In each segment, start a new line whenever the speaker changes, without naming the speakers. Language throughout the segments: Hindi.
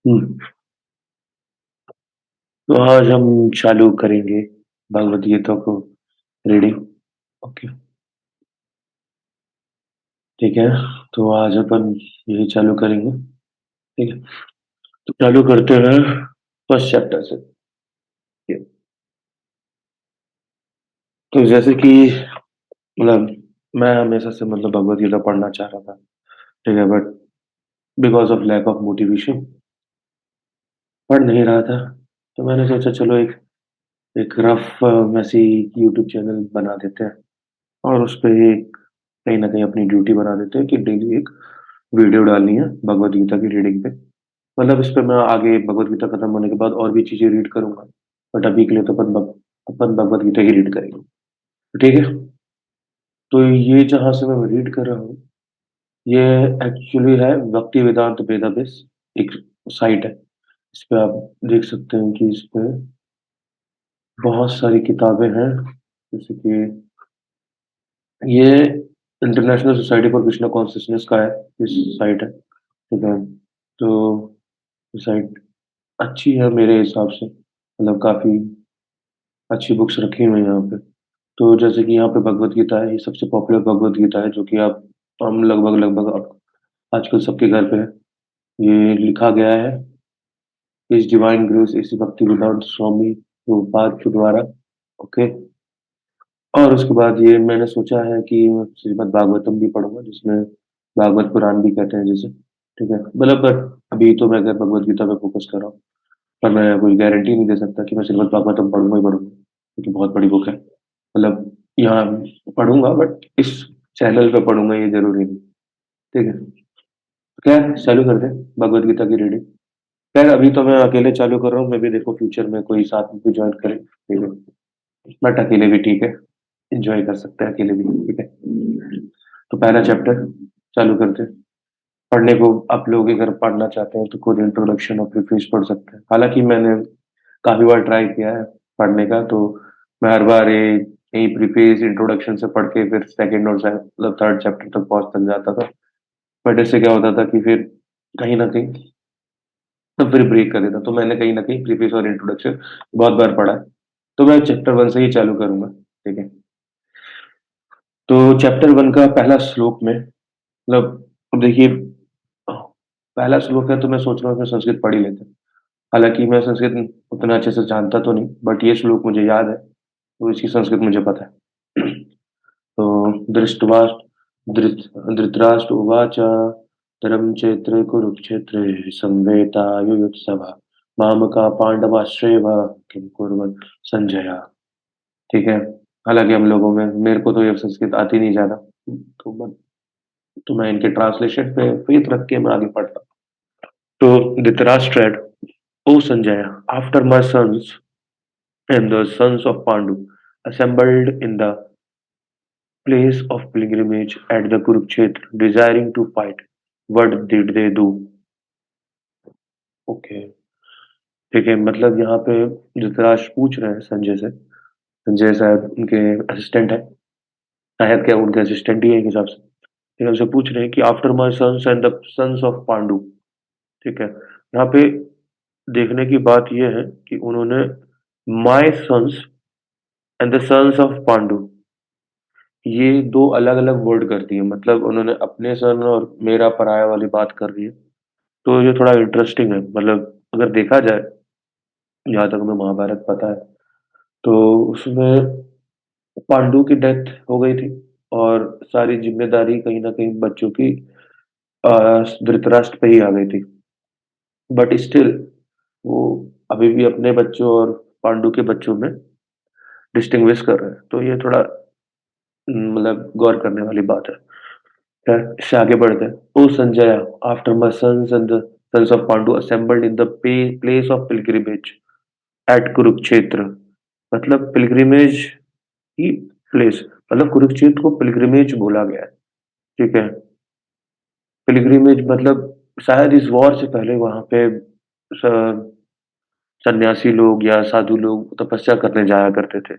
हुँ, तो आज हम चालू करेंगे भगवद गीता को रीडिंग। ओके, ठीक है। तो आज अपन यही चालू करेंगे, ठीक है। तो चालू करते हैं फर्स्ट चैप्टर से। ठीक है। तो जैसे कि मतलब मैं हमेशा से भगवद गीता पढ़ना चाह रहा था, ठीक है, but because of lack of motivation पढ़ नहीं रहा था। तो मैंने सोचा चलो एक एक रफ़ वैसे ही यूट्यूब चैनल बना देते हैं और उसपे एक कहीं न कहीं अपनी ड्यूटी बना देते हैं कि डेली एक वीडियो डालनी है भगवद गीता की रीडिंग पे। इस पे मैं आगे भगवद गीता खत्म होने के बाद और भी चीज़ें रीड करूँगा। बट अभी के लिए तो अपन भगवद गीता ही रीड करेंगे। ठीक है? तो ये जहाँ से मैं रीड कर रहा हूँ, ये एक्चुअली है भक्ति वेदांत डेटाबेस, एक साइट है। इस पे आप देख सकते हैं कि इस पे बहुत सारी किताबें हैं। जैसे कि ये international society for Krishna consciousness का है, इस साइट है। ठीक है? तो ये साइट अच्छी है मेरे हिसाब से, काफ़ी अच्छी बुक्स रखी हुई हैं यहाँ पे। तो जैसे कि यहाँ पे भगवद गीता है, ये सबसे पॉपुलर भगवद गीता है जो कि आप हम लगभग-लगभग अब आजकल सबके घर पे है। ये लिखा गया है हिज डिवाइन ग्रेस इस भक्तिवेदांत स्वामी प्रभुपाद के द्वारा। ओके। और उसके बाद ये मैंने सोचा है कि श्रीमद् भागवतम भी पढ़ूँगा जिसमें भागवत पुराण भी कहते हैं जिसे, ठीक है? बट अभी तो मैं भगवद गीता पे फ़ोकस कर रहा हूँ। पर मैं कोई गारंटी नहीं दे सकता कि मैं श्रीमद् भागवतम पढ़ूँगा ही पढ़ूँगा, क्योंकि बहुत बड़ी बुक है। यहाँ पढ़ूँगा बट इस चैनल पे पढ़ूँगा ये ज़रूरी नहीं, ठीक है? खैर चालू करते हैं भगवद गीता की रीडिंग। खैर अभी तो मैं अकेले चालू कर रहा हूँ, मे बी देखो फ्यूचर में कोई साथ में भी जॉइन करे, ठीक है? बट अकेले भी ठीक है, एन्जॉय कर सकते हैं अकेले भी, ठीक है? तो पहला चैप्टर चालू करते हैं। पढ़ने को आप लोग अगर पढ़ना चाहते हैं तो खुद इंट्रोडक्शन और प्रीफेस पढ़ सकते हैं। हालाँकि मैंने काफ़ी बार ट्राई किया है पढ़ने का, तो मैं हर बार ये यही प्रीफेस इंट्रोडक्शन से पढ़ के फिर सेकंड और थर्ड चैप्टर तक पहुँच जाता था। बट इससे क्या होता था कि फिर कहीं न कहीं तो फिर ब्रेक कर देता। तो मैंने कहीं न कहीं प्रीफेस और इंट्रोडक्शन बहुत बार पढ़ा है। तो मैं चैप्टर 1 से ही चालू करूँगा, ठीक है? तो चैप्टर 1 का पहला श्लोक में अब देखिए पहला श्लोक है तो मैं सोच रहा हूँ कि संस्कृत पढ़ ही लेते हैं। हालाँकि मैं संस्कृत उतना अच्छे से जानता तो नहीं, बट ये श्लोक मुझे याद है, तो इसकी संस्कृत मुझे पता है। तो धृतराष्ट्र उवाच तरं चैत्रे कुरुक्षेत्रे संवेतायुयुत्सवः मामकाः पाण्डवाश्चैव किं कुर्वन् संजय। ठीक है? हालाँकि हम लोगों में मेरे को तो ये संस्कृत आती नहीं ज़्यादा, तो मैं इनके ट्रांसलेशन पे फ़ेथ रख के मैं आगे पढ़ता हूँ। तो Dhritarashtra said, "O Sanjaya, after my sons and the sons of Pandu assembled in the place of pilgrimage at the Kurukshetra, desiring to fight, what did they do?" Okay, ठीक है, यहाँ पे धृतराष्ट्र पूछ रहे हैं संजय से। संजय शायद उनके असिस्टेंट है, शायद क्या उनके असिस्टेंट ही है एक हिसाब से। ठीक है, उनसे पूछ रहे हैं कि after my sons and the sons of Pandu, ठीक है। यहाँ पे देखने की बात ये है कि उन्होंने my sons and the sons of Pandu ये 2 अलग-अलग वर्ड कर दिए, उन्होंने अपने सन और मेरा पराया वाली बात कर दी है। तो ये थोड़ा इंटरेस्टिंग है, अगर देखा जाए, जहाँ तक हमें महाभारत पता है, तो उसमें पांडु की डेथ हो गई थी और सारी ज़िम्मेदारी कहीं न कहीं बच्चों की अ, धृतराष्ट्र पे ही आ गई थी। बट स्टिल वो अभी भी अपने बच्चों और पांडु के बच्चों में डिस्टिंग्विश कर रहे हैं। तो ये थोड़ा गौर करने वाली बात है। खैर इससे आगे बढ़ते हैं। O Sanjay, after my sons and the sons of Pandu assembled in the place of pilgrimage at Kurukshetra. Pilgrimage की प्लेस, कुरुक्षेत्र को पिल्ग्रिमेज बोला गया है, ठीक है? पिल्ग्रिमेज शायद इस वॉर से पहले वहाँ पे स सन्यासी लोग या साधु लोग तपस्या करने जाया करते थे।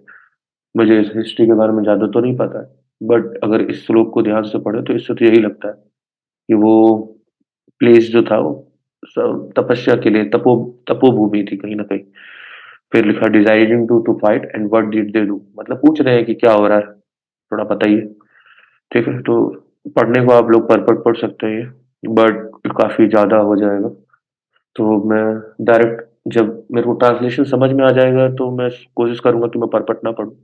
मुझे इस हिस्ट्री के बारे में ज़्यादा तो नहीं पता है, बट अगर इस श्लोक को ध्यान से पढ़े तो इससे तो यही लगता है कि वो प्लेस जो था वो तपस्या के लिए तपोभूमि थी कहीं न कहीं। फिर लिखा deciding to fight and what did they do, मतलब पूछ रहे हैं कि क्या हो रहा है? थोड़ा बताइए। ठीक है, तो पढ़ने को आप लोग पर्पट पढ़ सकते हैं ये, बट काफ़ी ज़्यादा हो जाएगा। तो मैं डायरेक्ट जब मेरे को ट्रांसलेशन समझ में आ जाएगा तो मैं कोशिश करूँगा कि मैं पर्पट ना पढूँ।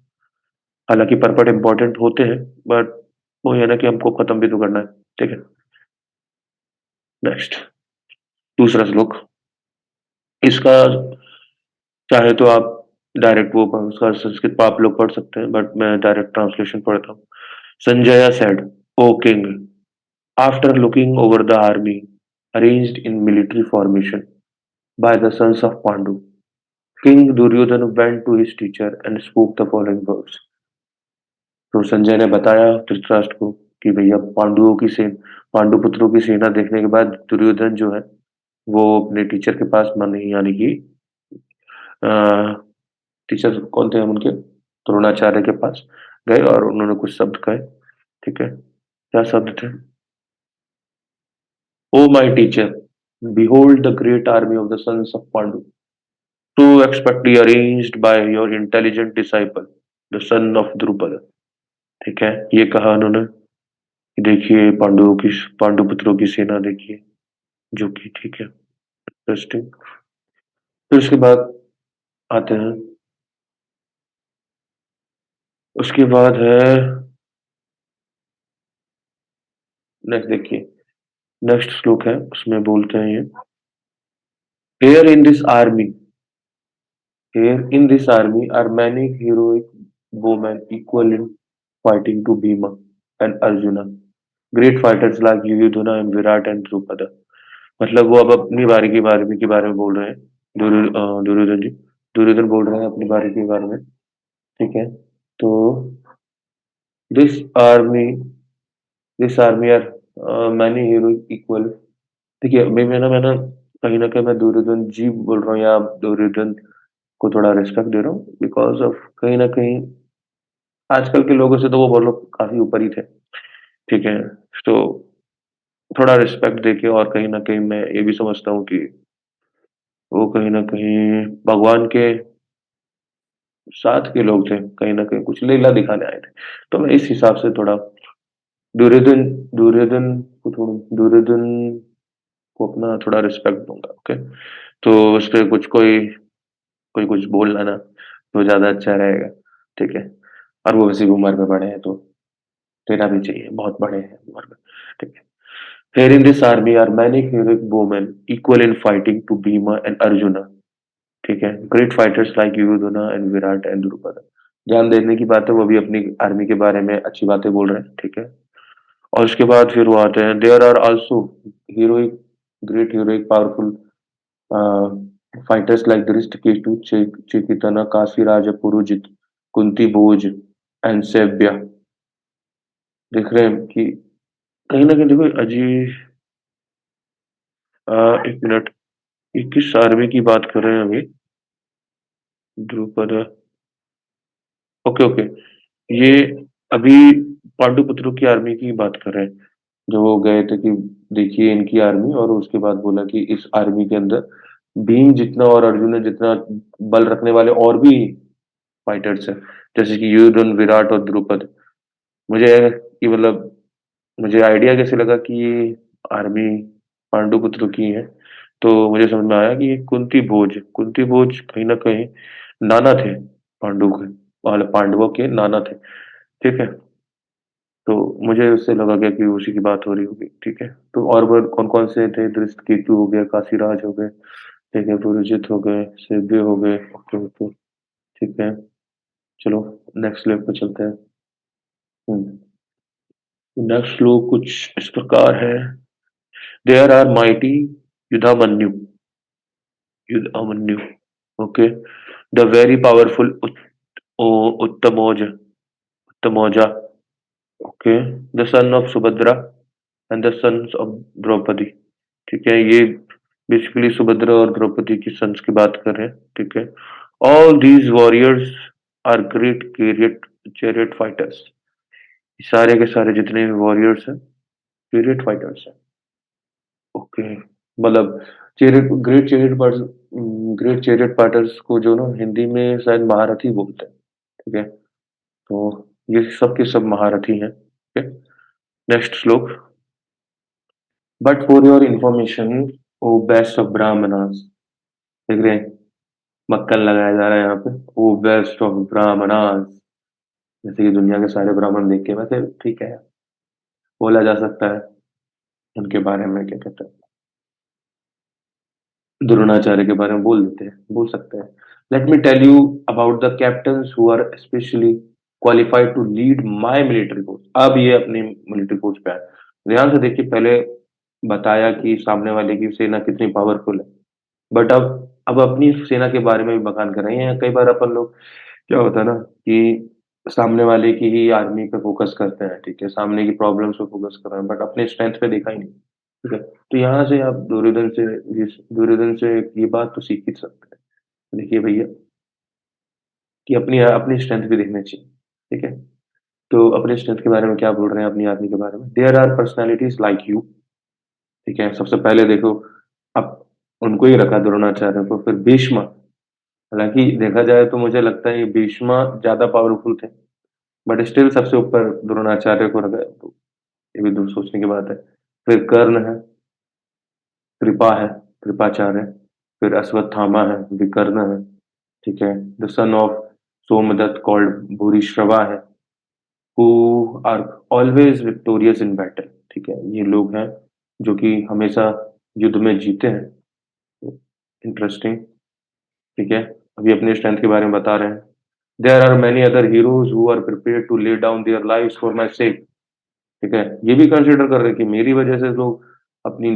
हालाँकि पर्पट इम्पोर्टेंट होते हैं, बट वही है ना कि हमको खत्म भी तो करना है। ठीक है, नेक्स्ट दूसरा श्लोक। इसका चाहे तो आप डायरेक्ट वो उसका संस्कृत आप लोग पढ़ सकते हैं, बट मैं डायरेक्ट ट्रांसलेशन पढ़ता हूँ। Sanjay said, O king, after looking over the army arranged in military formation by the sons of Pandu, King Duryodhana went to his teacher and spoke the following words. तो संजय ने बताया धृतराष्ट्र को कि भैया पांडु पुत्रों की सेना देखने के बाद दुर्योधन जो है वो अपने टीचर के पास माने यानी कि टीचर कौन थे हम उनके, द्रोणाचार्य के पास गए और उन्होंने कुछ शब्द कहे। ठीक है, क्या शब्द थे? O my teacher, behold the great army of the sons of Pandu, too expectly arranged by your intelligent disciple, the son of Drupada। ठीक है, ये कहा उन्होंने कि देखिए पांडु पुत्रों की सेना देखिए, जो कि ठीक है, इंटरेस्टिंग। फिर उसके बाद आते हैं, उसके बाद है नेक्स्ट देखिए, नेक्स्ट श्लोक है उसमें बोलते हैं ये, here in this army here in this army are many heroic women equal in fighting to Bhima and Arjuna, great fighters like Yuddhana and Virat and Drupada। मतलब वो अब अपनी बारी के बारे में बोल रहे हैं। दुर्योधन जी, दुर्योधन बोल रहे हैं अपनी बारी के बारे में। ठीक है, तो this army this army are many hero equal. देखिए मैं ना कहीं ना कहीं मैं दुर्योधन जी बोल रहा हूँ या दुर्योधन को थोड़ा रिस्पेक्ट दे रहा हूँ, बिकॉज ऑफ कहीं ना कहीं आजकल के लोगों से तो वो लोग काफी ऊपर ही थे। ठीक है, तो थोड़ा रिस्पेक्ट देके और कहीं ना कहीं मैं ये भी समझता हूँ कि वो कहीं ना कहीं भगवान के साथ के लोग थे, कहीं न कहीं कुछ लीला दिखाने आए थे। तो मैं इस हिसाब से थोड़ा दुर्योधन दुर्योधन दुर्योधन को अपना थोड़ा रिस्पेक्ट दूँगा, ओके? तो उसपे कोई कुछ बोल ना ना, तो ज़्यादा अच्छा रहेगा, ठीक है? और वो वैसे भी उम्र में बड़े हैं तो देना भी चाहिए, बहुत बड़े हैं उम्र में, ठीक है? Here in this army are many heroic women equal in fighting to Bhima and Arjuna। ठीक है, great fighters like Duryodhana and Virat and Drupad. ध्यान देने की बात है, वो भी अपनी आर्मी के बारे में अच्छी बातें बोल रहे हैं, ठीक है। और उसके बाद फिर वो आते हैं, there are also heroic great heroic powerful fighters like Dhrishtaketu, Chekitana, Kashiraj, Purujit, Kunti Bhoj and Saivya. देख रहे हैं कि कहीं ना कहीं देखो अजी, एक मिनट, ये किस आर्मी की बात कर रहे हैं अभी? द्रुपद, ओके ओके, ये अभी पांडुपुत्रों की आर्मी की बात कर रहे हैं, जो वो गए थे कि देखिए इनकी आर्मी, और उसके बाद बोला कि इस आर्मी के अंदर भीम जितना और अर्जुन जितना बल रखने वाले और भी फाइटर्स हैं, जैसे कि युद्धन, विराट और द्रुपद। मुझे कि मतलब मुझे आइडिया कैसे लगा कि ये आर्मी पांडुपुत्रों की है, तो मुझे समझ में आया कि ये कुंती भोज कहीं ना कहीं नाना थे पांडु के, मतलब पांडवों के नाना थे। ठीक है, तो मुझे उससे लगा क्या कि उसी की बात हो रही होगी, ठीक है। तो और वो कौन-कौन से थे? दृष्टकेतु हो गया, काशीराज हो गए, ठीक है, पुरुजित हो गए, सेव्य हो गए, ओके, ओके, ठीक है। चलो नेक्स्ट लेवल पे चलते हैं। हुँ, नेक्स्ट श्लोक कुछ इस प्रकार है, there are mighty Yudhamanyu Yudhamanyu, okay, the very powerful Uttamauja, okay, the son of Subhadra and the sons of Draupadi. ठीक है, ये बेसिकली सुभद्रा और द्रौपदी की सन्स की बात कर रहे हैं, ठीक है। All these warriors are great chariot fighters. सारे के सारे जितने भी वॉरियर्स हैं चैरियट फाइटर्स हैं, ओके। मतलब ग्रेट चैरियट पार्टर्स को जो ना हिंदी में शायद महारथी बोलते हैं, ठीक है? तो ये सब के सब महारथी हैं, ठीक है? नेक्स्ट श्लोक। But for your information, O best of brahmanas, देख रहे हैं? मक्खन लगाया जा रहा है यहाँ पे, ओ बेस्ट ऑफ ब्राह्मणास। जैसे कि दुनिया के सारे ब्राह्मण देख के वैसे ठीक है, बोला जा सकता है उनके बारे में, क्या कहते हैं, द्रोणाचार्य के बारे में बोल देते हैं, बोल सकते हैं। Let me tell you about the captains who are specially qualified to lead my military force. अब ये अपनी मिलिट्री फोर्स पे आए। ध्यान से देखिए, पहले बताया कि सामने वाले की सेना कितनी पावरफुल है, बट अब अपनी सेना के बारे में भी बखान कर रहे हैं। कई बार अपन लोग, क्या होता है ना कि सामने वाले की ही आर्मी पे फोकस करते हैं, ठीक है, सामने की प्रॉब्लम्स पे फोकस कर रहे हैं, बट अपने स्ट्रेंथ पे देखा ही नहीं, ठीक है। तो यहाँ से आप दुर्योधन से ये बात तो सीख ही सकते हैं। देखिए भैया, कि अपनी अपनी स्ट्रेंथ भी देखनी चाहिए, ठीक है। तो अपने स्ट्रेंथ के बारे में क्या बोल रहे हैं, अपनी आर्मी के बारे में, there are personalities like you, ठीक है। सबसे पहले देखो, अब उनको ही रखा द्रोणाचार्य को, फिर भीष्म। हालांकि देखा जाए तो मुझे लगता है ये भीष्म ज्यादा पावरफुल थे, बट स्टिल सबसे ऊपर द्रोणाचार्य को रखा है, तो ये भी दूर सोचने की बात है। फिर कर्ण है, कृपा है, कृपाचार्य है, फिर अश्वत्थामा है, विकर्ण है, ठीक है। The son of Somadatta called Bhurishrava है, who are always victorious in battle, ठीक है। ये लोग हैं जो कि हमेशा युद्ध में जीते हैं। इंटरेस्टिंग, ठीक है। अभी अपने स्ट्रेंथ के बारे में बता रहे हैं। There are many other heroes who are prepare to lay down their lives for my sake, ठीक है। ये भी कंसिडर कर रहे हैं कि मेरी वजह से लोग अपनी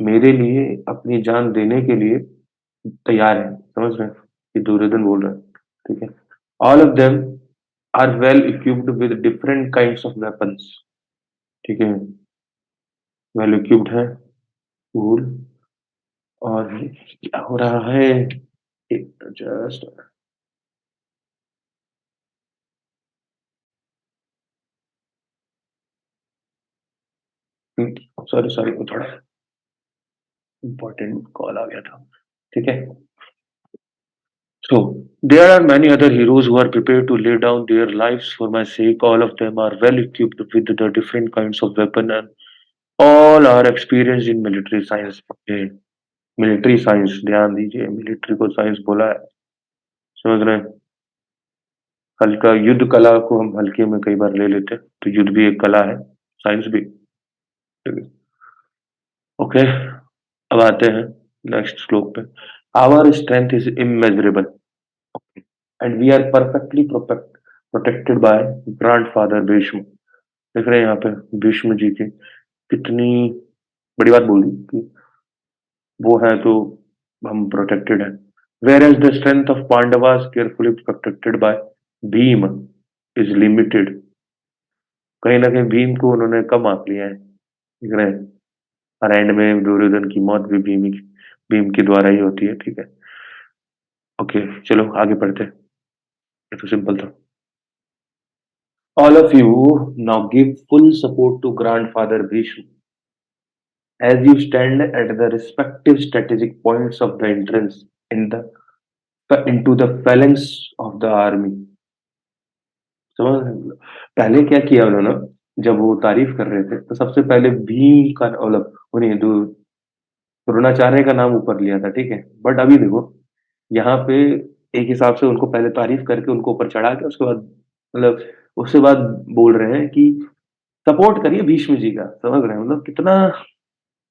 मेरे लिए अपनी जान देने के लिए तैयार हैं, समझ रहे हैं? ये दुर्योधन बोल रहा है, ठीक है। All of them are well equipped with different kinds of weapons, ठीक है। वेल इक्विप्ड है, कूल। और क्या हो रहा है, जस्ट सॉरी सॉरी, थोड़ा इंपॉर्टेंट कॉल आ गया था, ठीक है। So, there are many other heroes who are prepared to lay down their lives for my sake. All of them are well equipped with the different kinds of weapon and all are experienced in military science. Okay, military science, ध्यान दीजिए, मिलिट्री को साइंस बोला है, समझ रहे हैं? हल्का युद्ध कला को हम हल्के में कई बार ले लेते हैं, तो युद्ध भी एक कला है, साइंस भी। ओके, अब आते हैं नेक्स्ट श्लोक पे। Our strength is immeasurable and we are perfectly protected by grandfather Bhishma. देख रहे हैं यहाँ पे भीष्म जी की कितनी बड़ी बात बोल दी कि वो है तो हम प्रोटेक्टेड हैं। Whereas the strength of Pandavas carefully protected by Bhim is limited. कहीं ना कहीं भीम को उन्होंने कम आंक लिया है, देख रहे हैं? और एंड में दुर्योधन की मौत भी भीम के द्वारा ही होती है, ठीक है। ओके, चलो आगे बढ़ते हैं, ये तो सिंपल था। All of you now give full support to grandfather Bhishma as you stand at the respective strategic points of the entrance in the into the phalanx of the army। समझ रहे हैं? पहले क्या किया उन्होंने, जब वो तारीफ कर रहे थे तो सबसे पहले भीम का मतलब उन्हें द्रोणाचार्य का नाम ऊपर लिया था, ठीक है। बट अभी देखो यहाँ पे एक हिसाब से उनको पहले तारीफ करके उनको ऊपर चढ़ा के उसके बाद मतलब उसके बाद बोल रहे हैं कि सपोर्ट करिए भीष्म जी का, समझ रहे हैं? मतलब कितना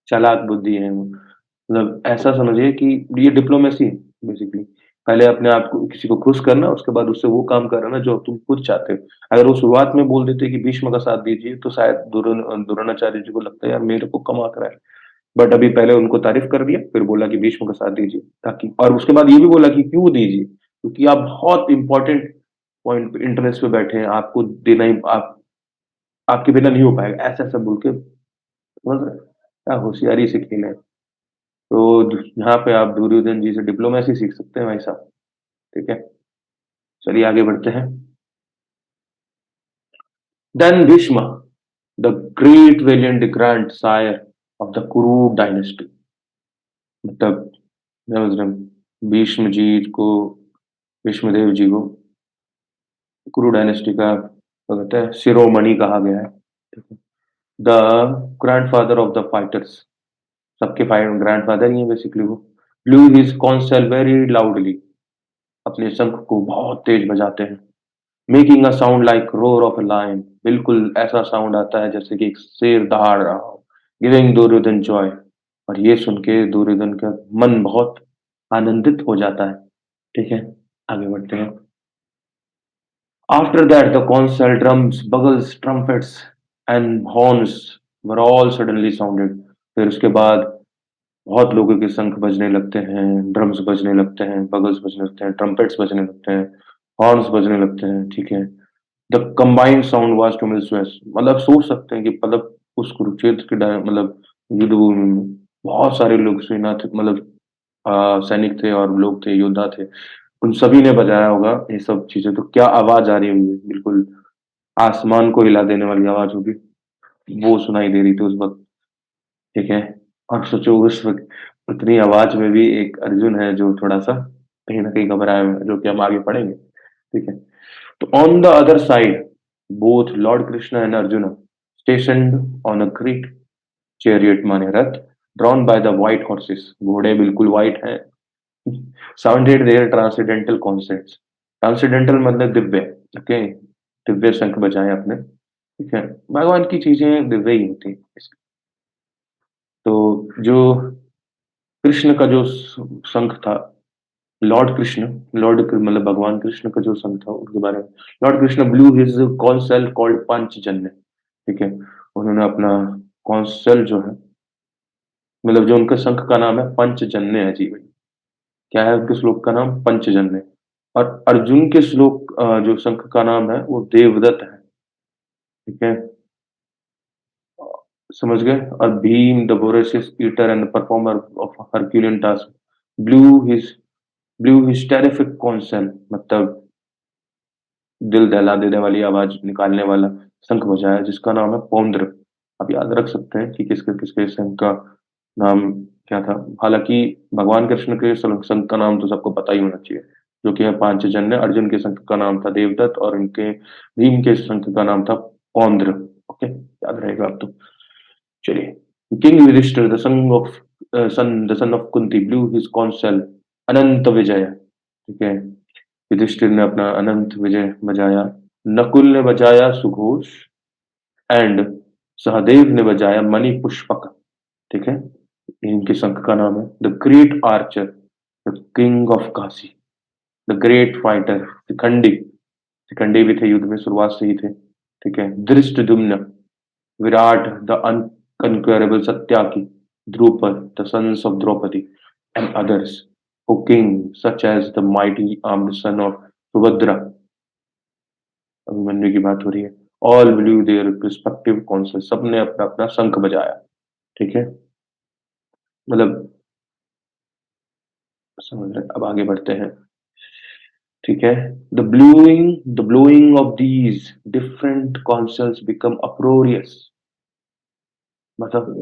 चालाक बुद्धि है वो। मतलब ऐसा समझिए कि ये डिप्लोमेसी है बेसिकली। पहले अपने आप को किसी को खुश करना, उसके बाद उससे वो काम कराना जो तुम खुद चाहते हो। अगर वो शुरुआत में बोल देते कि भीष्म का साथ दीजिए तो शायद द्रोणाचार्य जी को लगता है यार मेरे को कम आंक रहा है। बट अभी पहले उनको तारीफ कर दिया, फिर बोला कि भीष्म का साथ दीजिए, ताकि और उसके बाद ये भी बोला कि क्यों दीजिए, क्योंकि आप बहुत इंपॉर्टेंट पॉइंट इंटरनेट पे बैठे हैं, आपको देना ही आप आपके बिना नहीं हो पाएगा, ऐसा ऐसा बोल के, समझ रहे हैं? क्या होशियारी से खेले हैं। तो यहाँ पे आप दुर्योधन जी से डिप्लोमेसी सीख सकते हैं भाई साहब, ठीक है। चलिए आगे बढ़ते हैं। Then Bhishma, the great valiant grandsire of the Kuru dynasty, मतलब क्या मतलब भीष्म जी को भीष्मदेव जी को कुरु डायनेस्टी का क्या कहते हैं शिरोमणि कहा गया है। ठीक है। The grandfather of the fighters, सबके फाइट ग्रैंडफादर ही है बेसिकली वो। Blew his conchshell very loudly, अपने शंख को बहुत तेज बजाते हैं। Making a sound like roar of a lion, बिल्कुल ऐसा साउंड आता है जैसे कि एक शेर दहाड़ रहा हो। गिविंग दुर्योधन जॉय, और ये सुन के दुर्योधन का मन बहुत आनंदित हो जाता है। ठीक है, आगे बढ़ते हैं। After that the consul drums, bugles, trumpets and horns were all suddenly sounded। फिर उसके बाद बहुत लोगों के शंख बजने लगते हैं, ड्रम्स बजने लगते हैं, बगल्स बजने लगते हैं, ट्रम्पेट्स बजने लगते हैं, हॉर्न्स बजने लगते हैं। ठीक है। द कंबाइंड साउंड वाज टुमुल्टुअस, मतलब सोच सकते हैं कि मतलब उस कुरुक्षेत्र के मतलब युद्ध भूमि में बहुत सारे लोग सेना थे, मतलब सैनिक थे और लोग थे, योद्धा थे। उन सभी ने बजाया होगा ये सब चीजें, तो क्या आवाज आ रही होगी, बिल्कुल आसमान को हिला देने वाली आवाज होगी, वो सुनाई दे रही थी उस वक्त। ठीक है। और सोचो उस वक्त उतनी आवाज में भी एक अर्जुन है जो थोड़ा सा कहीं ना कहीं घबराया हुआ है, जो कि हम आगे पढ़ेंगे। ठीक है। तो on the other side both lord Krishna and Arjun stationed on a great chariot, माने रथ, drawn by the white horses, घोड़े बिल्कुल व्हाइट हैं, sounded their transcendental concepts. Transcendental मतलब दिव्य। ओके, दिव्य शंख बजाए अपने। ठीक है। भगवान की चीजें दिव्य ही होती हैं। तो जो कृष्ण का जो शंख था, लॉर्ड कृष्ण, मतलब भगवान कृष्ण का जो शंख था उनके बारे में, Lord Krishna blue his consul called Panchajanya. ठीक है। उन्होंने अपना कॉन्सल जो है, मतलब जो उनका शंख का नाम है पंचजन्य है जी भाई। क्या है उनके श्लोक का नाम? पंचजन्य। और अर्जुन के श्लोक जो शंख का नाम है वो देवदत्त है। ठीक है। समझ गए? और Bhim the voracious eater and the performer of Herculean task blew his blew his terrific consonant, मतलब दिल दहला देने वाली आवाज निकालने वाला शंख बजाया, जिसका नाम है पौंद्र। आप याद रख सकते हैं कि किसके किसके शंख का नाम क्या था। हालांकि भगवान कृष्ण के शंख का नाम तो सबको पता ही होना चाहिए, जो कि है पांचजन्य। अर्जुन के शंख का नाम था देवदत्त और इनके भीम के शंख का नाम था पौंद्र। ओके, याद रहेगा आप तो। चलिए। King Yudhishthira the son of Kunti blew his conch Anant Vijay. ठीक है। युधिष्ठिर ने अपना अनंत विजय बजाया। नकुल ने बजाया सुघोष एंड सहदेव ने बजाया मणि पुष्पक। ठीक है। इनके शंख का नाम है। The great Archer, the king of Kashi, the great fighter Shikhandi, Shikhandi भी थे युद्ध में, शुरुआत से ही थे। ठीक है। Dhrishtadyumna, Virat the unconquerable Satyaki, Drupad the sons of Draupadi and others who king such as the mighty armed son of Subhadra, Abhimanyu की बात हो रही है। All blue their respective concert, सबने अपना अपना शंख बजाया। ठीक है। मतलब समझ रहे, अब आगे बढ़ते हैं। ठीक है। The blowing of these different concerts become uproarious, मतलब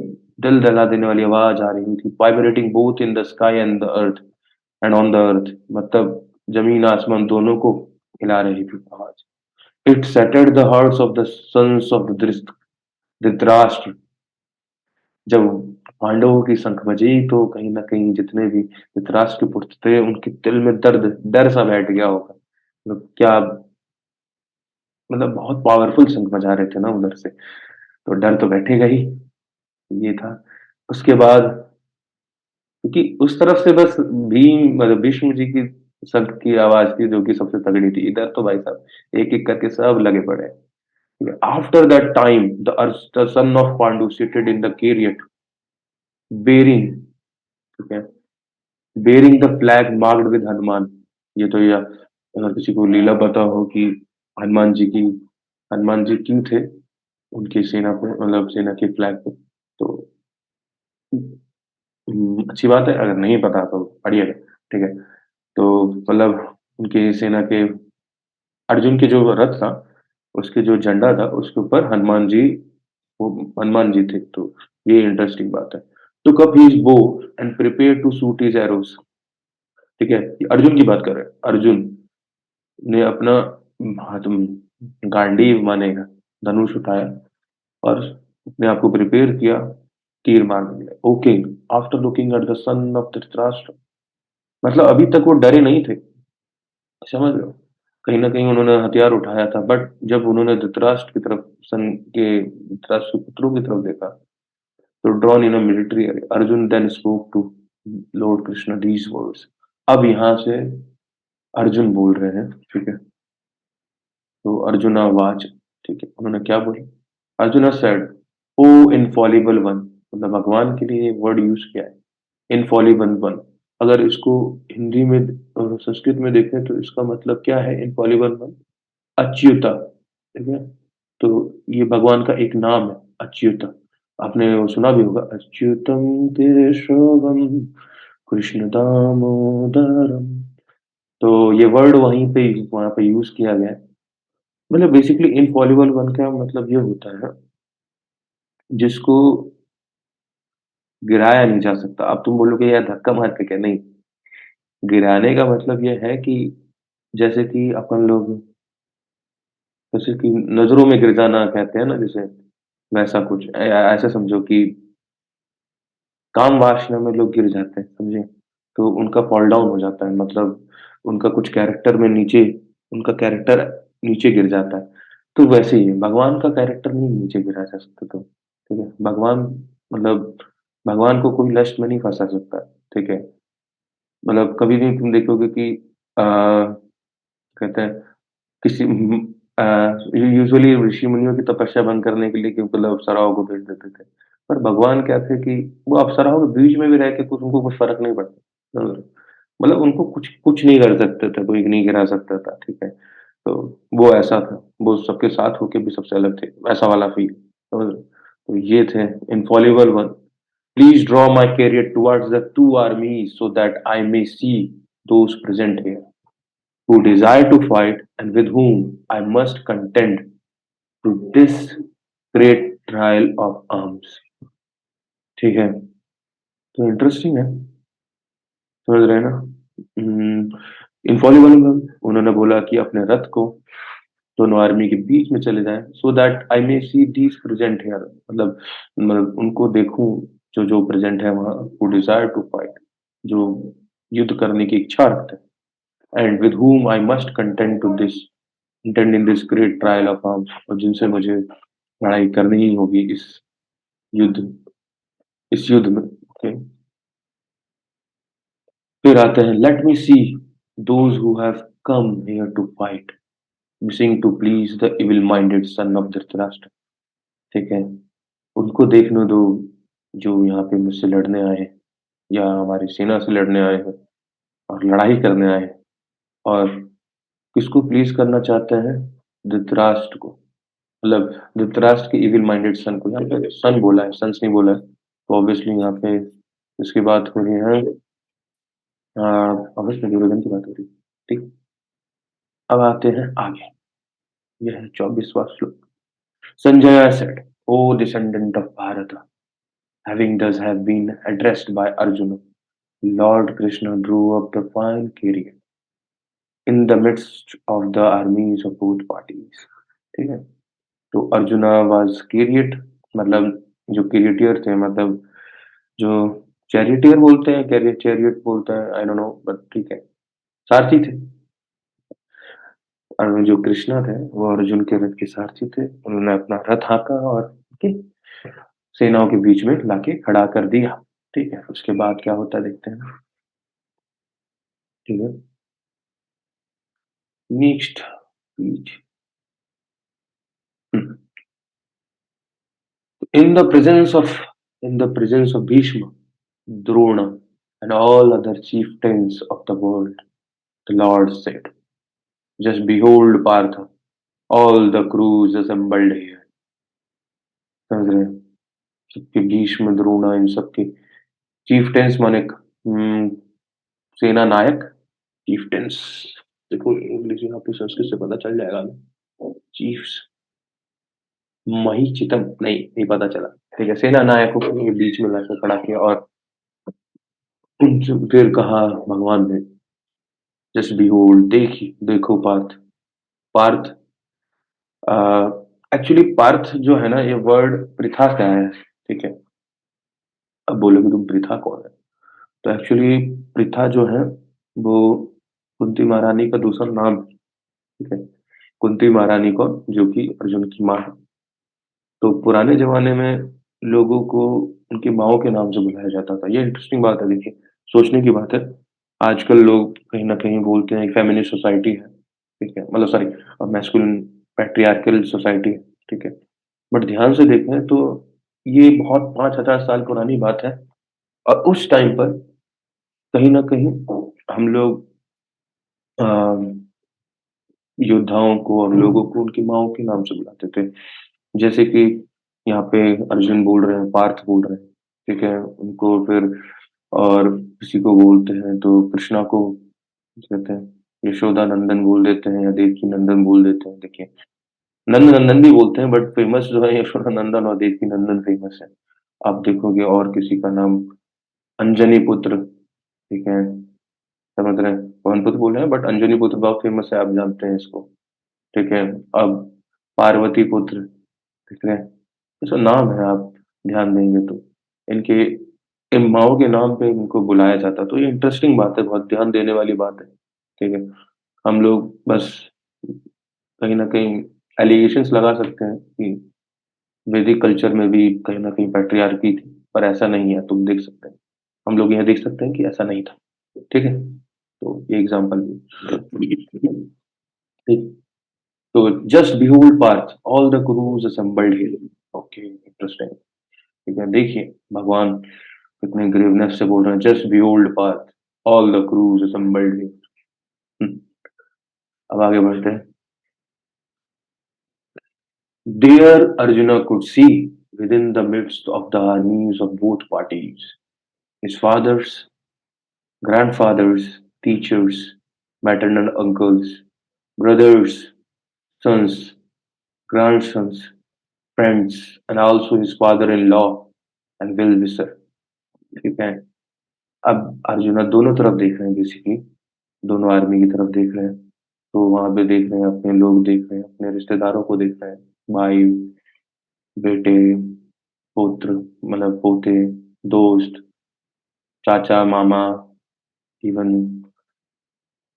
दिल दहला देने वाली आवाज आ रही थी। Vibrating both in the sky and the earth and on the earth, मतलब जमीन आसमान दोनों को हिला रही थी आवाज। It shattered the hearts of the sons of Dhritarashtra, जब पांडवों की शंख बजी तो कहीं ना कहीं जितने भी धृतराष्ट्र के पुत्र थे उनके दिल में डर सा बैठ गया होगा। मतलब क्या, मतलब बहुत पावरफुल शंख बजा रहे थे ना उधर से, तो डर तो बैठेगा ही। ये था। उसके बाद क्योंकि उस तरफ से बस भीम मतलब भीष्म जी की शंख की आवाज थी जो कि सबसे तगड़ी थी, इधर तो भाई साहब एक एक करके सब लगे पड़े हैं। After that time the son of Pandu seated in the chariot bearing, ठीक है, bearing the flag marked with Hanuman. ये तो या अगर किसी को लीला पता हो कि हनुमान जी की, हनुमान जी क्यों थे उनकी सेना पे, मतलब सेना के फ्लैग पे, तो अच्छी बात है, अगर नहीं पता तो पढ़िएगा। ठीक है। तो मतलब उनकी सेना के अर्जुन के जो रथ था उसके जो झंडा था उसके ऊपर हनुमान जी, वो हनुमान जी थे, तो ये इंटरेस्टिंग बात है। Took up his bow and prepare to shoot his arrows. ठीक है, ये अर्जुन की बात कर रहे हैं। अर्जुन ने अपना हाथ में गांडीव माने धनुष उठाया और अपने आप को प्रिपेयर किया तीर मारने के लिए। Okay, after looking at the son of Dhritarashtra, मतलब अभी तक वो डरे नहीं थे, समझ रहे हो? कहीं न कहीं उन्होंने हथियार उठाया था, बट जब उन्होंने धृतराष्ट्र की तरफ धृतराष्ट्र के पुत्रों की तरफ देखा, तो drawn in a military area, Arjun then spoke to lord Krishna these words. अब यहाँ से अर्जुन बोल रहे हैं, ठीक है? तो अर्जुना वाच, ठीक है? उन्होंने क्या बोला? अर्जुना सेड, ओ इनफॉलिबल वन, मतलब भगवान के लिए वर्ड यूज़ किया है, इनफॉलिबल वन। अगर इसको हिंदी में और संस्कृत में देखें तो इसका मतलब क्या है इनफॉलिबल वन? अच्युता, ठीक है? तो ये भगवान का एक नाम है, अच्युत। आपने वो सुना भी होगा, अच्युतम केशवम कृष्ण दामोदरम। तो ये वर्ड वहाँ पे यूज़ किया गया है। मतलब बेसिकली इनफॉलिबल वन का मतलब ये होता है, जिसको गिराया नहीं जा सकता। अब तुम बोलोगे यार धक्का मार के क्या? नहीं, गिराने का मतलब ये है कि जैसे कि अपन लोग, जैसे कि नज़रों में गिर जाना कहते हैं ना जैसे, वैसा कुछ। ऐसा समझो कि काम वासना में लोग गिर जाते हैं, समझे? तो उनका फॉल डाउन हो जाता है, मतलब उनका कुछ कैरेक्टर में नीचे, उनका कैरेक्टर नीचे गिर जाता है। तो वैसे ही है, भगवान का कैरेक्टर नहीं नीचे गिराया जा सकता, तो ठीक है? भगवान, मतलब भगवान को कोई लस्ट में नहीं फँसा सकता, ठीक है? मतलब कभी भी तुम देखोगे कि कहते हैं किसी अ, यूजुअली ऋषि मुनियों की तपस्या भंग करने के लिए कि मतलब अप्सराओं को भेज देते थे। पर भगवान क्या थे कि वो अप्सराओं के बीच में भी रह के कुछ उनको कुछ फ़र्क नहीं पड़ता। मतलब उनको कुछ कुछ नहीं कर सकते थे, कोई नहीं गिरा सकता था, ठीक है? तो वो ऐसा था, वो सबके साथ होके भी सबसे अलग थे, वैसा वाला फ़ील, समझ रहे हो? तो ये थे infallible one. Please draw my carrier towards the two armies so that I may see those present here, who desire to fight and with whom I must contend to this great trial of arms। ठीक है, तो इंटरेस्टिंग है, समझ रहे हैं ना? इनफॉलिबल में उन्होंने बोला कि अपने रथ को दोनों आर्मी के बीच में चले जाएं, सो that I may see these present here, मतलब उनको देखूं जो जो प्रेजेंट है वहाँ, हु डिजायर टू फाइट, जो युद्ध करने की इच्छा रखते हैं, and with whom I must contend to this contend in this great trial of arms, और जिनसे मुझे लड़ाई करनी ही होगी युद्ध इस युद्ध में, ओके? फिर आते हैं, let me see those who have come here to fight, wishing to please the evil minded son of Dhritarashtra. ठीक है, उनको देखने दो जो यहाँ पे मुझसे लड़ने आए हैं, या हमारी सेना से लड़ने आए हैं और लड़ाई करने आए हैं। और किसको प्लीज करना चाहते हैं? धृतराष्ट्र को, मतलब धृतराष्ट्र के इविल माइंडेड सन को। यहाँ पे सन बोला है, सन्स नहीं बोला है, तो ऑब्वियसली यहाँ पे इसकी बात हो रही है, ऑब्वियसली दुर्योधन की बात हो रही है, ठीक? अब आते हैं आगे, यह है 24वां श्लोक। Sanjay said, O descendant of Bharat, having thus have been addressed by Arjuna, Lord Krishna drew up the fine chariot in the midst of the armies of both parties। ठीक है, तो अर्जुना वाज कैरियट, मतलब जो कैरियटियर थे, मतलब जो चैरिटियर बोलते हैं, कैरियर चैरियट बोलते हैं, आई डोंट नो, बट ठीक है, सारथी थे। और जो कृष्णा थे वो अर्जुन के रथ के सारथी थे। उन्होंने अपना रथ हाँका और ठीक सेनाओं के बीच में लाके खड़ा कर दिया। ठीक है, उसके बाद क्या होता है देखते हैं। ठीक है, next page. In the presence of in the presence of Bhishma, Drona, and all other chieftains of the world, the Lord said, just behold, Partha, all the crews assembled here। समझ रहे हैं? सबके भीष्म, द्रोणा, इन सबके चीफ्टेंस माने सेना नायक, चीफ्टेंस। देखो इंग्लिश यहाँ पे संस्कृत से पता चल जाएगा ना, चीफ्स। महीचितम नहीं पता चला। ठीक है, सेना नायकों को ये बीच में लाकर खड़ा किया और उनसे फिर कहा भगवान ने, जस्ट बिहोल्ड, देखो पार्थ। पार्थ अ, एक्चुअली पार्थ जो है ना, ये वर्ड पृथा से आया है, ठीक है? अब बोलोगे तुम पृथा कौन है? तो एक्चुअली पृथा जो है, वो कुंती महारानी का दूसरा नाम है, ठीक है? कुंती महारानी कौन? जो कि अर्जुन की माँ है। तो पुराने ज़माने में लोगों को उनकी माँओं के नाम से बुलाया जाता था। ये इंटरेस्टिंग बात है देखिए, सोचने की बात है। आजकल लोग कहीं न कहीं बोलते हैं फेमिनिस्ट सोसाइटी है, ठीक है? मतलब सॉरी मैस्कुलिन पैट्रियार्कल सोसाइटी है, ठीक है? बट ध्यान से देखें तो ये बहुत 5000 साल पुरानी बात है और उस टाइम पर कहीं न कहीं हम लोग अ, योद्धाओं को, हम लोगों को उनकी माँओं के नाम से बुलाते थे। जैसे कि यहाँ पे अर्जुन बोल रहे हैं, पार्थ बोल रहे हैं, ठीक है? उनको फिर और किसी को बोलते हैं तो कृष्णा को कहते हैं, यशोदा नंदन बोल देते हैं या देवकी नंदन बोल देते हैं। देखिए, नंद नंदन भी बोलते हैं बट फेमस जो है यशोदा नंदन और देवकी नंदन फेमस है। आप देखोगे और किसी का नाम अंजनी पुत्र, ठीक है? समझ रहे हैं? पवन पुत्र बोल रहे हैं बट अंजनी पुत्र बहुत फेमस है, आप जानते हैं इसको, ठीक है? अब पार्वती पुत्र, ठीक है? ये सब नाम है, आप ध्यान देंगे तो। इनके इन माँओं के नाम पे इनको बुलाया जाता है, तो ये इंटरेस्टिंग बात है, बहुत ध्यान देने वाली बात है, ठीक है? हम लोग बस कहीं न कहीं एलिगेशंस लगा सकते हैं कि वैदिक कल्चर में भी कहीं न कहीं पैट्रियार्की थी, पर ऐसा नहीं है, तुम देख सकते हैं। हम लोग यह देख सकते हैं कि ऐसा नहीं था, ठीक है? तो ये एग्ज़ाम्पल ठीक, तो just behold Partha, all the Kurus assembled here. Okay, interesting. ठीक है, देखिए भगवान कितने ग्रेवनेस से बोल रहे हैं, just behold Partha, all the Kurus assembled here. हुँ, अब आगे बढ़ते हैं। There Arjuna could see within the midst of the armies of both parties, his fathers, grandfathers, teachers, maternal uncles, brothers, sons, grandsons, friends, and also his father-in-law and well-wisher. ठीक है? अब अर्जुना दोनों तरफ देख रहे हैं बेसिकली, दोनों आर्मी की तरफ देख रहे हैं। तो वहाँ पे देख रहे हैं, अपने लोग देख रहे हैं, अपने रिश्तेदारों को देख रहे हैं, भाई, बेटे, पुत्र मतलब पोते, दोस्त, चाचा, मामा, इवन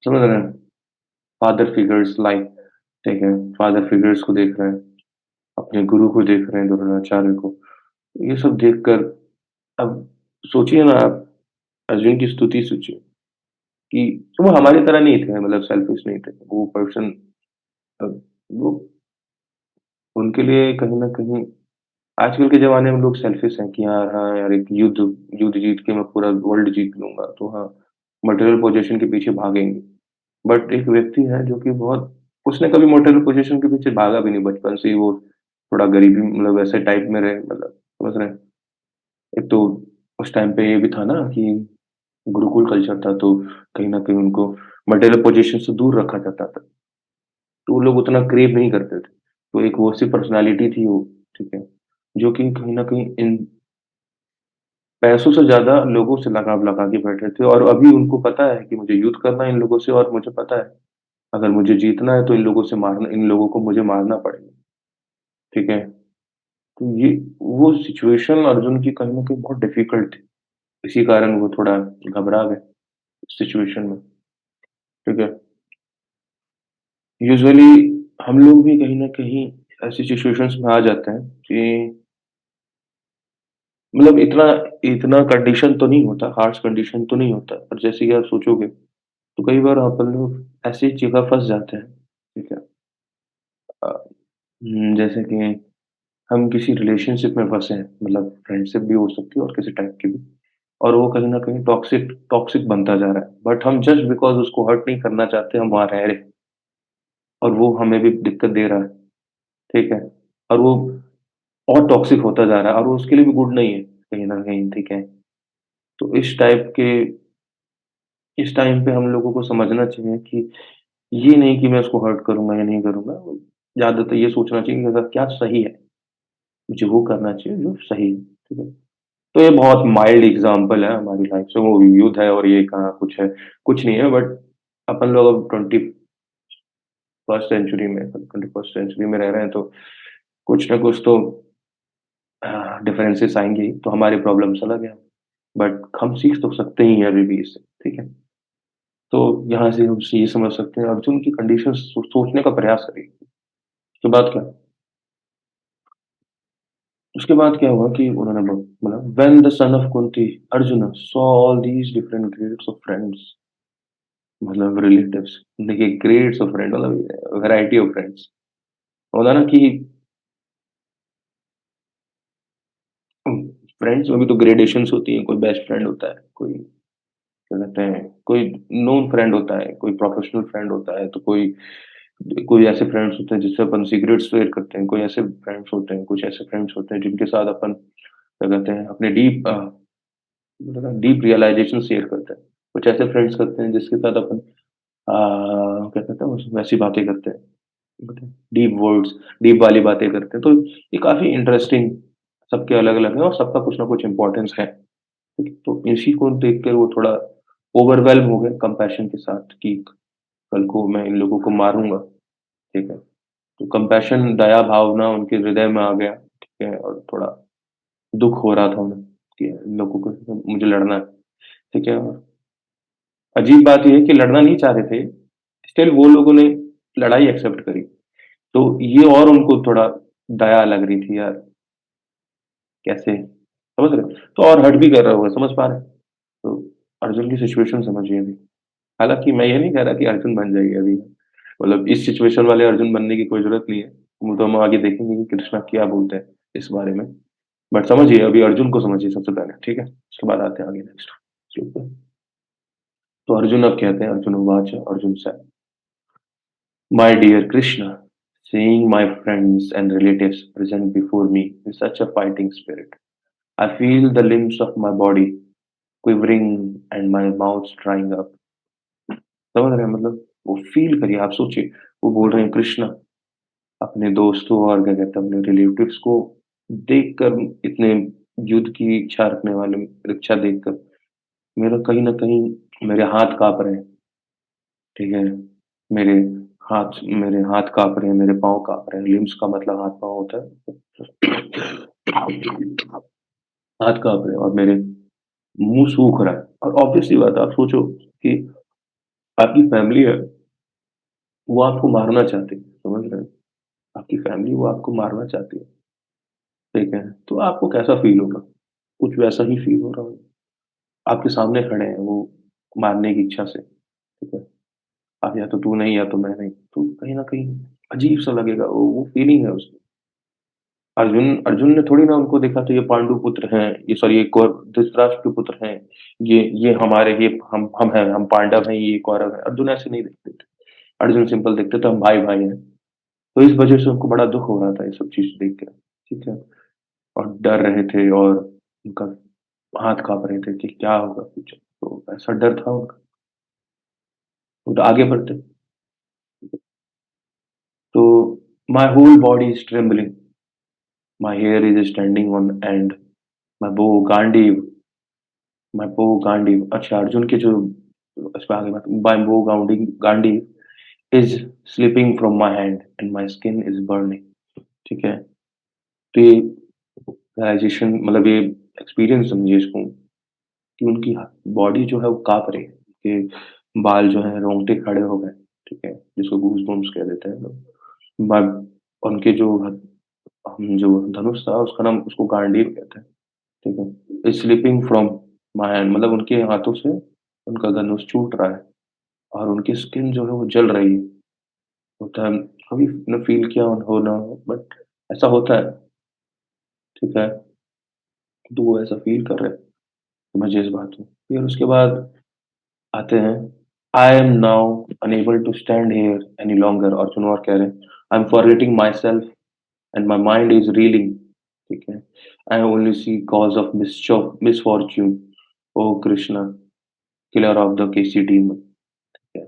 समझ रहे हैं? फादर फिगर्स लाइक, ठीक है? फादर फिगर्स को देख रहे हैं, अपने गुरु को देख रहे हैं, द्रोणाचार्य को। ये सब देखकर अब सोचिए ना आप, अर्जुन की स्तुति सोचिए कि वो हमारी तरह नहीं थे, मतलब सेल्फिश नहीं थे। वो पर्सन वो उनके लिए कहीं न कहीं आजकल के ज़माने में लोग सेल्फिश हैं कि यार हाँ यार, एक युद्ध युद्ध जीत के मैं पूरा वर्ल्ड जीत लूँगा, तो हाँ, मटेरियल पोज़ेशन के पीछे भागेंगे। बट एक व्यक्ति है जो कि बहुत उसने कभी मटेरियल पोज़ेशन के पीछे भागा भी नहीं, बचपन से ही वो थोड़ा गरीबी मतलब वैसे टाइप में रहे, मतलब समझ रहे हैं? एक तो उस टाइम पे ये भी था ना कि गुरुकुल कल्चर था, तो कहीं न कहीं उनको मटेरियल पोज़ेशन से दूर रखा जाता था। तो वो लोग उतना क्रेव नहीं करते थे। तो एक वो सी पर्सनैलिटी थी वो, ठीक है? जो कि कहीं न कहीं इन पैसों से ज़्यादा लोगों से लगाव लगा के बैठे थे और अभी उनको पता है कि मुझे युद्ध करना है इन लोगों से और मुझे पता है, अगर मुझे जीतना है तो इन लोगों को मुझे मारना पड़ेगा, ठीक है? तो ये वो सिचुएशन अर्जुन की कहीं न कहीं बहुत डिफ़िकल्ट थी। इसी कारण वो थोड़ा घबरा गए सिचुएशन में, ठीक है? यूजुअली हम लोग भी कहीं न कहीं ऐसी सिचुएशंस में आ जाते हैं कि मतलब इतना इतना कंडीशन तो नहीं होता, हार्श कंडीशन तो नहीं होता, पर जैसे कि आप सोचोगे, तो कई बार अपन लोग ऐसी जगह फँस जाते हैं, ठीक है? अ, जैसे कि हम किसी रिलेशनशिप में फँसे हैं, मतलब फ्रेंडशिप भी हो सकती है और किसी टाइप की भी, और वो कहीं न कहीं टॉक्सिक टॉक्सिक बनता जा रहा है। बट हम जस्ट बिकॉज़ उसको हर्ट नहीं करना चाहते, हम वहाँ रह रहे हैं और वो हमें भी दिक्कत दे रहा है, ठीक है? और वो और टॉक्सिक होता जा रहा है और वो उसके लिए भी गुड नहीं है, कहीं न कहीं, ठीक है? तो इस टाइम पे हम लोगों को समझना चाहिए कि ये नहीं कि मैं उसको हर्ट करूँगा या नहीं करूँगा, ज़्यादातर ये सोचना चाहिए कि अगर क्या सही है, मुझे वो करना चाहिए जो सही है, ठीक है? तो ये बहुत माइल्ड एग्ज़ाम्पल है हमारी लाइफ़ से, वो युद्ध है और ये कहाँ कुछ है, कुछ नहीं है बट अपन लोग अब 21st सेंचुरी में 21st सेंचुरी में रह रहे हैं तो कुछ ना कुछ तो डिफरेंसेस आएँगे ही, तो हमारी प्रॉब्लम्स अलग हैं। बट हम सीख तो सकते ही हैं अभी भी इससे, ठीक है? तो यहाँ से हम ये समझ सकते हैं अर्जुन की कंडीशंस सोचने का प्रयास करिए। उसके बाद क्या उसके बाद क्या हुआ कि उन्होंने बोला when the son of Kunti Arjun saw all these different grades of friends मतलब रिलेटिव्स देखिए ग्रेड्स ऑफ फ्रेंड मतलब वैरायटी ऑफ फ्रेंड्स होता है ना कि फ्रेंड्स में भी तो ग्रेडेशंस होती हैं, कोई बेस्ट फ्रेंड होता है, कोई क्या कहते हैं, कोई नोन फ्रेंड होता है, कोई प्रोफेशनल फ्रेंड होता है, तो कोई कोई ऐसे फ्रेंड्स होते हैं जिससे अपन सीक्रेट्स शेयर करते हैं, कोई ऐसे फ्रेंड्स होते हैं, कुछ ऐसे फ्रेंड्स होते हैं जिनके साथ अपन क्या कहते हैं अपने डीप रियलाइज़ेशन शेयर करते हैं। कुछ ऐसे फ्रेंड्स करते हैं जिसके साथ अपन क्या कहते हैं वैसी बातें करते हैं, डीप वर्ड्स, डीप वाली बातें करते हैं। तो ये काफ़ी इंटरेस्टिंग सबके अलग-अलग हैं और सबका कुछ ना कुछ इम्पोर्टेंस है। ठीक है? तो इसी को देख कर वो थोड़ा ओवरवेल्म हो गए कंपैशन के साथ कि कल को मैं इन लोगों को मारूँगा, ठीक है? तो कंपैशन दया भावना उनके हृदय में आ गया, ठीक है? और थोड़ा दुःख हो रहा था उन्हें कि इन लोगों को मुझे लड़ना है, ठीक है? और अजीब बात ये है कि लड़ना नहीं चाह रहे थे, स्टिल वो लोगों ने लड़ाई एक्सेप्ट करी। तो ये और उनको थोड़ा दया लग रही थी यार, कैसे? समझ रहे हो? तो और हर्ट भी कर रहा होगा, समझ पा रहे हैं? तो अर्जुन की सिचुएशन समझिए अभी। हालाँकि मैं ये नहीं कह रहा कि अर्जुन बन जाइए अभी, मतलब इस सिचुएशन वाले अर्जुन बनने की कोई ज़रूरत नहीं है। वो तो हम आगे देखेंगे कि कृष्णा क्या बोलते हैं इस बारे में। बट समझिए अभी अर्जुन को समझिए सबसे पहले, ठीक है? उसके बाद आते हैं आगे नेक्स्ट श्लोक पे। तो अर्जुन अब कहते हैं अर्जुन उवाच Arjun said, "My dear Krishna, seeing my friends and relatives present before me in such a fighting spirit, I feel the limbs of my body quivering and my mouth drying up." समझ रहे हैं मतलब वो फ़ील करिए, आप सोचिए, वो बोल रहे हैं कृष्णा अपने दोस्तों और क्या कहते हैं अपने रिलेटिव्स को देखकर इतने युद्ध की इच्छा रखने वाले इच्छा देखकर मेरा कहीं न कहीं मेरे हाथ काँप रहे हैं, ठीक है? मेरे मेरे हाथ काँप रहे हैं, मेरे पाँव काँप रहे हैं, लिम्स का मतलब हाथ-पाँव होता है। हाथ काँप रहे हैं और मेरे मुँह सूख रहा है और ऑब्वियस सी बात है आप सोचो कि आपकी फैमिली है, वो आपको मारना चाहती है, समझ रहे हैं? आपकी फैमिली वो आपको मारना चाहती है, ठीक है? तो आपको कैसा फ़ील होगा? कुछ वैसा ही फ़ील हो रहा होगा। आपके सामने खड़े हैं वो मारने की इच्छा से, ठीक है? अब या तो तू नहीं या तो मैं नहीं, तो कहीं न कहीं अजीब-सा लगेगा, वो फ़ीलिंग है उसकी। अर्जुन अर्जुन ने थोड़ी ना उनको देखा तो ये पांडु पुत्र हैं, ये सॉरी ये धृतराष्ट्र के पुत्र हैं, ये हमारे ये हम हैं, हम पांडव हैं, ये कौरव हैं। अर्जुन ऐसे नहीं देखते थे। अर्जुन सिंपल देखते थे हम भाई-भाई हैं। तो इस वज़ह से उनको बड़ा दुःख हो रहा था ये सब चीज़ देख के, ठीक है? और डर रहे थे और उनका हाथ काँप रहे थे कि क्या होगा फ्यूचर? तो ऐसा डर था उनका। वो तो आगे बढ़ते। तो my whole body is trembling, my hair is standing on end, my bow Gandiv my bow Gandiv अच्छा अर्जुन के जो इस पे आगे बात my bow Gandiv is slipping from my hand and my skin is burning ठीक है? तो ये रियलाइज़ेशन मतलब ये एक्सपीरियंस समझिए इसको कि उनकी बॉडी जो है वो काँप रही है, उनके बाल जो हैं रोंगटे खड़े हो गए, ठीक है? जिसको गूज़बम्प्स कह देते हैं लोग। उनके जो जो धनुष था उसका नाम उसको गांडीव कहते हैं, ठीक है? स्लिपिंग फ्रॉम माय हैंड मतलब उनके हाथों से उनका धनुष छूट रहा है और उनकी स्किन जो है वो जल रही है। होता है कभी ना फ़ील किया हो ना हो बट ऐसा होता है, ठीक है? तो वो ऐसा फ़ील कर रहे हैं, समझिए इस बात को। फिर उसके बाद आते हैं, I am now unable to stand here any longer Arjun और कह रहे हैं, I am forgetting myself and my mind is reeling, ठीक है? I only see cause of misfortune, oh Krishna, killer of the Keshi demon, ठीक है?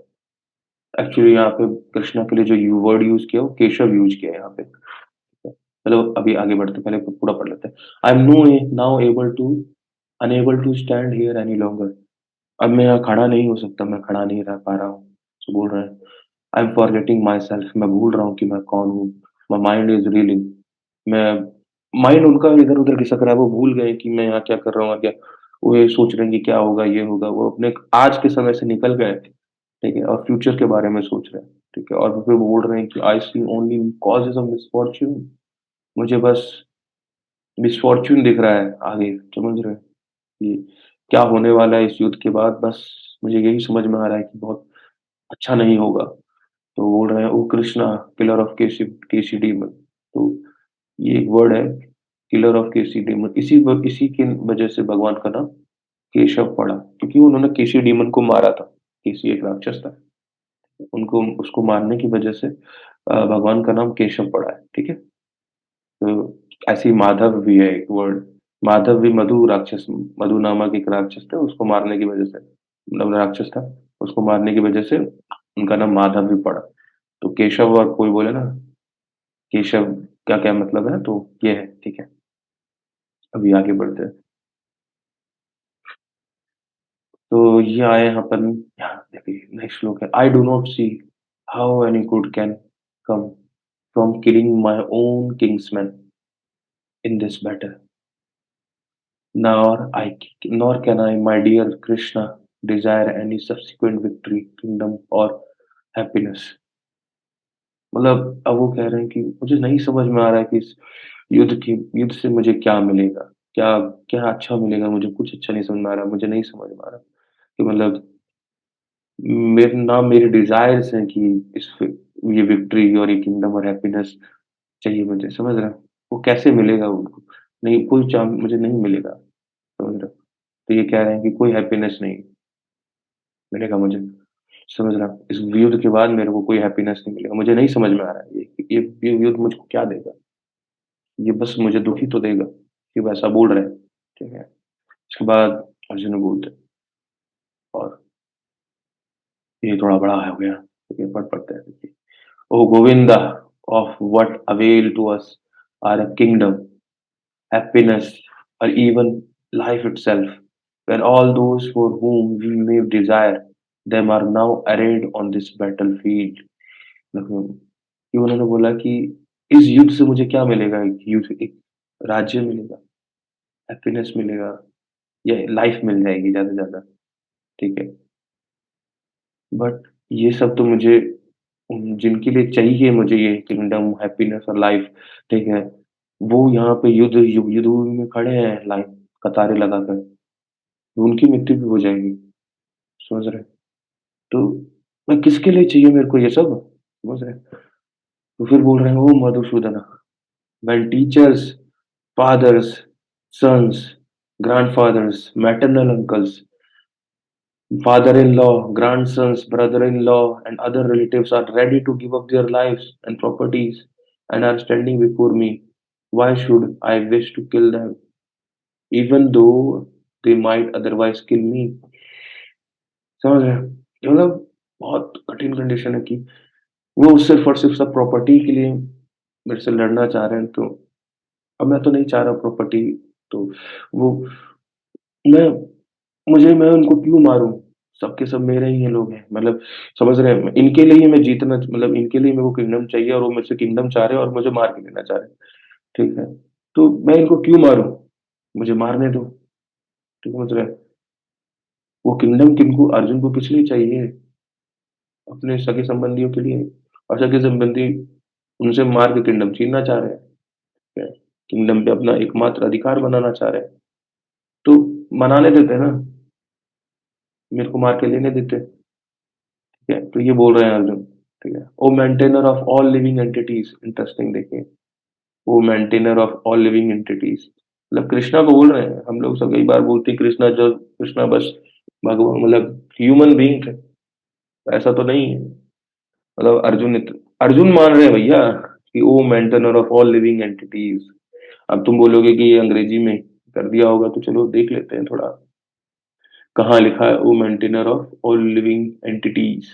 एक्चुअली यहाँ पे कृष्णा के लिए जो वर्ड यूज़ किया वो केशव यूज़ किया है यहाँ पे, चलो अभी आगे बढ़ते हैं, पहले पूरा पढ़ लेते हैं। I am no now able to unable to stand here any longer. अब मैं यहाँ खड़ा नहीं हो सकता, मैं खड़ा नहीं रह पा रहा हूँ। सो बोल रहे हैं, I am forgetting my self, मैं भूल रहा हूँ कि मैं कौन हूँ। माई माइंड इज रीलिंग, मैं माइंड उनका इधर उधर खिसक रहा है, वो भूल गए कि मैं यहाँ क्या कर रहा हूँ और क्या। वो ये सोच रहे हैं कि क्या होगा, ये होगा, वो अपने आज के समय से निकल गए, ठीक है, और फ्यूचर के बारे में सोच रहे हैं, ठीक है, और वो फिर बोल रहे हैं कि आई सी ओनली कॉजेज ऑफ मिसफॉर्च्यून, मुझे बस मिसफॉर्च्यून दिख रहा है आगे, समझ रहे हैं कि क्या होने वाला है इस युद्ध के बाद, बस मुझे यही समझ में आ रहा है कि बहुत अच्छा नहीं होगा। तो बोल रहे हैं, O Krishna, killer of Keshi demon. तो ये एक वर्ड है, किलर ऑफ केसी डीमन, इसी की वजह से भगवान का नाम केशव पड़ा, क्योंकि उन्होंने केसी डीमन को मारा था। केसी एक राक्षस था, उनको उसको मारने की वजह से भगवान का नाम केशव पड़ा है, ठीक है। तो ऐसे ही माधव भी है एक वर्ड, माधव भी मधु राक्षस, मधु नामक एक राक्षस था, उसको मारने की वजह से, मतलब राक्षस था, उसको मारने की वजह से उनका नाम माधव भी पड़ा। तो केशव, और कोई बोले ना केशव का क्या मतलब है, तो ये है, ठीक है। अभी आगे बढ़ते हैं। तो ये आए यहाँ पर, यहाँ देखिए नेक्स्ट श्लोक है, I do not see how any good can come from killing my own Kingsman in this battle, nor I nor can I, my dear Krishna, desire any subsequent victory, kingdom or happiness। मतलब अब वो कह रहे हैं कि मुझे नहीं समझ में आ रहा है कि इस युद्ध से मुझे क्या मिलेगा? क्या क्या अच्छा मिलेगा? मुझे कुछ अच्छा नहीं समझ में आ रहा, मुझे नहीं समझ में आ रहा कि मतलब मेरे डिज़ायर्स हैं कि ये विक्ट्री और ये किंगडम और हैप्पीनेस चाहिए मुझे, समझ रहे हैं? वो कैसे मिलेगा उनको? नहीं, कोई मुझे नहीं मिलेगा, समझ रहे हो? तो ये कह रहे हैं कि कोई हैप्पीनेस नहीं मिलेगा मुझे, समझ रहे हो? इस युद्ध के बाद मेरे को कोई हैप्पीनेस नहीं मिलेगा, मुझे नहीं समझ में आ रहा है ये युद्ध मुझको क्या देगा? ये बस मुझे दुःख ही तो देगा, ये वैसा बोल रहे हैं, ठीक है? उसके बाद अर्जुन बोलते हैं, और ये थोड़ा बड़ा हो गया, ठीक है, पढ़ते हैं, देखिए। ओ Govinda, of what avail to us are a kingdom, happiness, or even life itself, when all those for whom we may desire them are now arrayed on this battlefield। देखो, कि उन्होंने बोला कि इस युद्ध से मुझे क्या मिलेगा? एक युद्ध, एक राज्य मिलेगा, हैप्पीनेस मिलेगा, या लाइफ मिल जाएगी ज़्यादा से ज़्यादा, ठीक है। बट ये सब तो मुझे जिनके लिए चाहिए मुझे ये किंगडम, हैप्पीनेस और लाइफ, ठीक है, वो यहाँ पे युद्ध में खड़े हैं, लाइन कतारें लगाकर, उनकी मृत्यु भी हो जाएगी, समझ रहे हैं? तो मैं किसके लिए चाहिए मेरे को ये सब, समझ रहे हैं? तो फिर बोल रहे हैं, ओ Madhusudan, when teachers, fathers, sons, grandfathers, maternal uncles, father-in-law, grandsons, brother-in-law, and other relatives are ready to give up their lives and properties and are standing before me, why should I wish to kill them, even though they might otherwise kill me? समझ रहे हैं? मतलब बहुत कठिन कंडीशन है कि वो सिर्फ और सिर्फ सब प्रॉपर्टी के लिए मेरे से लड़ना चाह रहे हैं, तो अब मैं तो नहीं चाह रहा प्रॉपर्टी, तो वो मैं मैं उनको क्यों मारूँ? सबके सब मेरे ही हैं लोग हैं, मतलब समझ रहे हैं? इनके लिए ही मैं जीतना, मतलब इनके लिए मेरे को किंगडम चाहिए और वो मुझसे किंगडम चाह रहे हैं और मुझे मार के लेना चाह रहे हैं, ठीक है? तो मैं इनको क्यों मारूँ? मुझे मारने दो, ठीक समझ रहे हैं? वो किंगडम किनको, अर्जुन को किस लिए चाहिए? अपने सगे संबंधियों के लिए, और सगे संबंधी उनसे मार के किंगडम छीनना चाह रहे हैं, ठीक है? किंगडम पे अपना एकमात्र अधिकार बनाना चाह रहे हैं, तो मनाने देते ना, मेरे को मार के लेने देते। ठीक है, तो ये बोल रहे हैं अर्जुन, ठीक है। O maintainer of all living entities, interesting देखिए, O maintainer of all living entities, मतलब कृष्णा को बोल रहे हैं। हम लोग सब कई बार बोलते हैं कृष्णा, जो कृष्णा बस भगवान, मतलब ह्यूमन बीइंग थे, ऐसा तो नहीं है। मतलब अर्जुन मान रहे हैं भैया कि O maintainer of all living entities. अब तुम बोलोगे कि ये अंग्रेजी में कर दिया होगा, तो चलो देख लेते हैं थोड़ा, कहाँ लिखा है O maintainer of all living entities.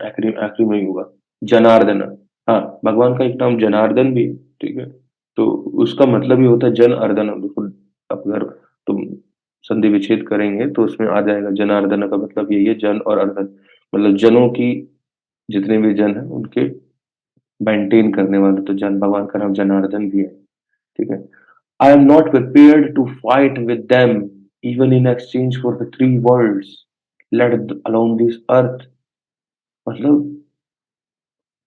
आखिरी आखिरी में ही होगा। जनार्दन। हाँ, भगवान का एक नाम जनार्दन भी है, ठीक है? तो उसका मतलब ये होता है जन अर्दन। बिल्कुल, अगर तुम संधि विच्छेद करेंगे तो उसमें आ जाएगा जनार्दन का मतलब यही है, जन और अर्दन। मतलब जनों की, जितने भी जन हैं उनके मेंटेन करने वाले, तो जन भगवान का नाम जनार्दन भी है, ठीक है? I am not prepared to fight with them, even in exchange for the three worlds, let alone this earth। मतलब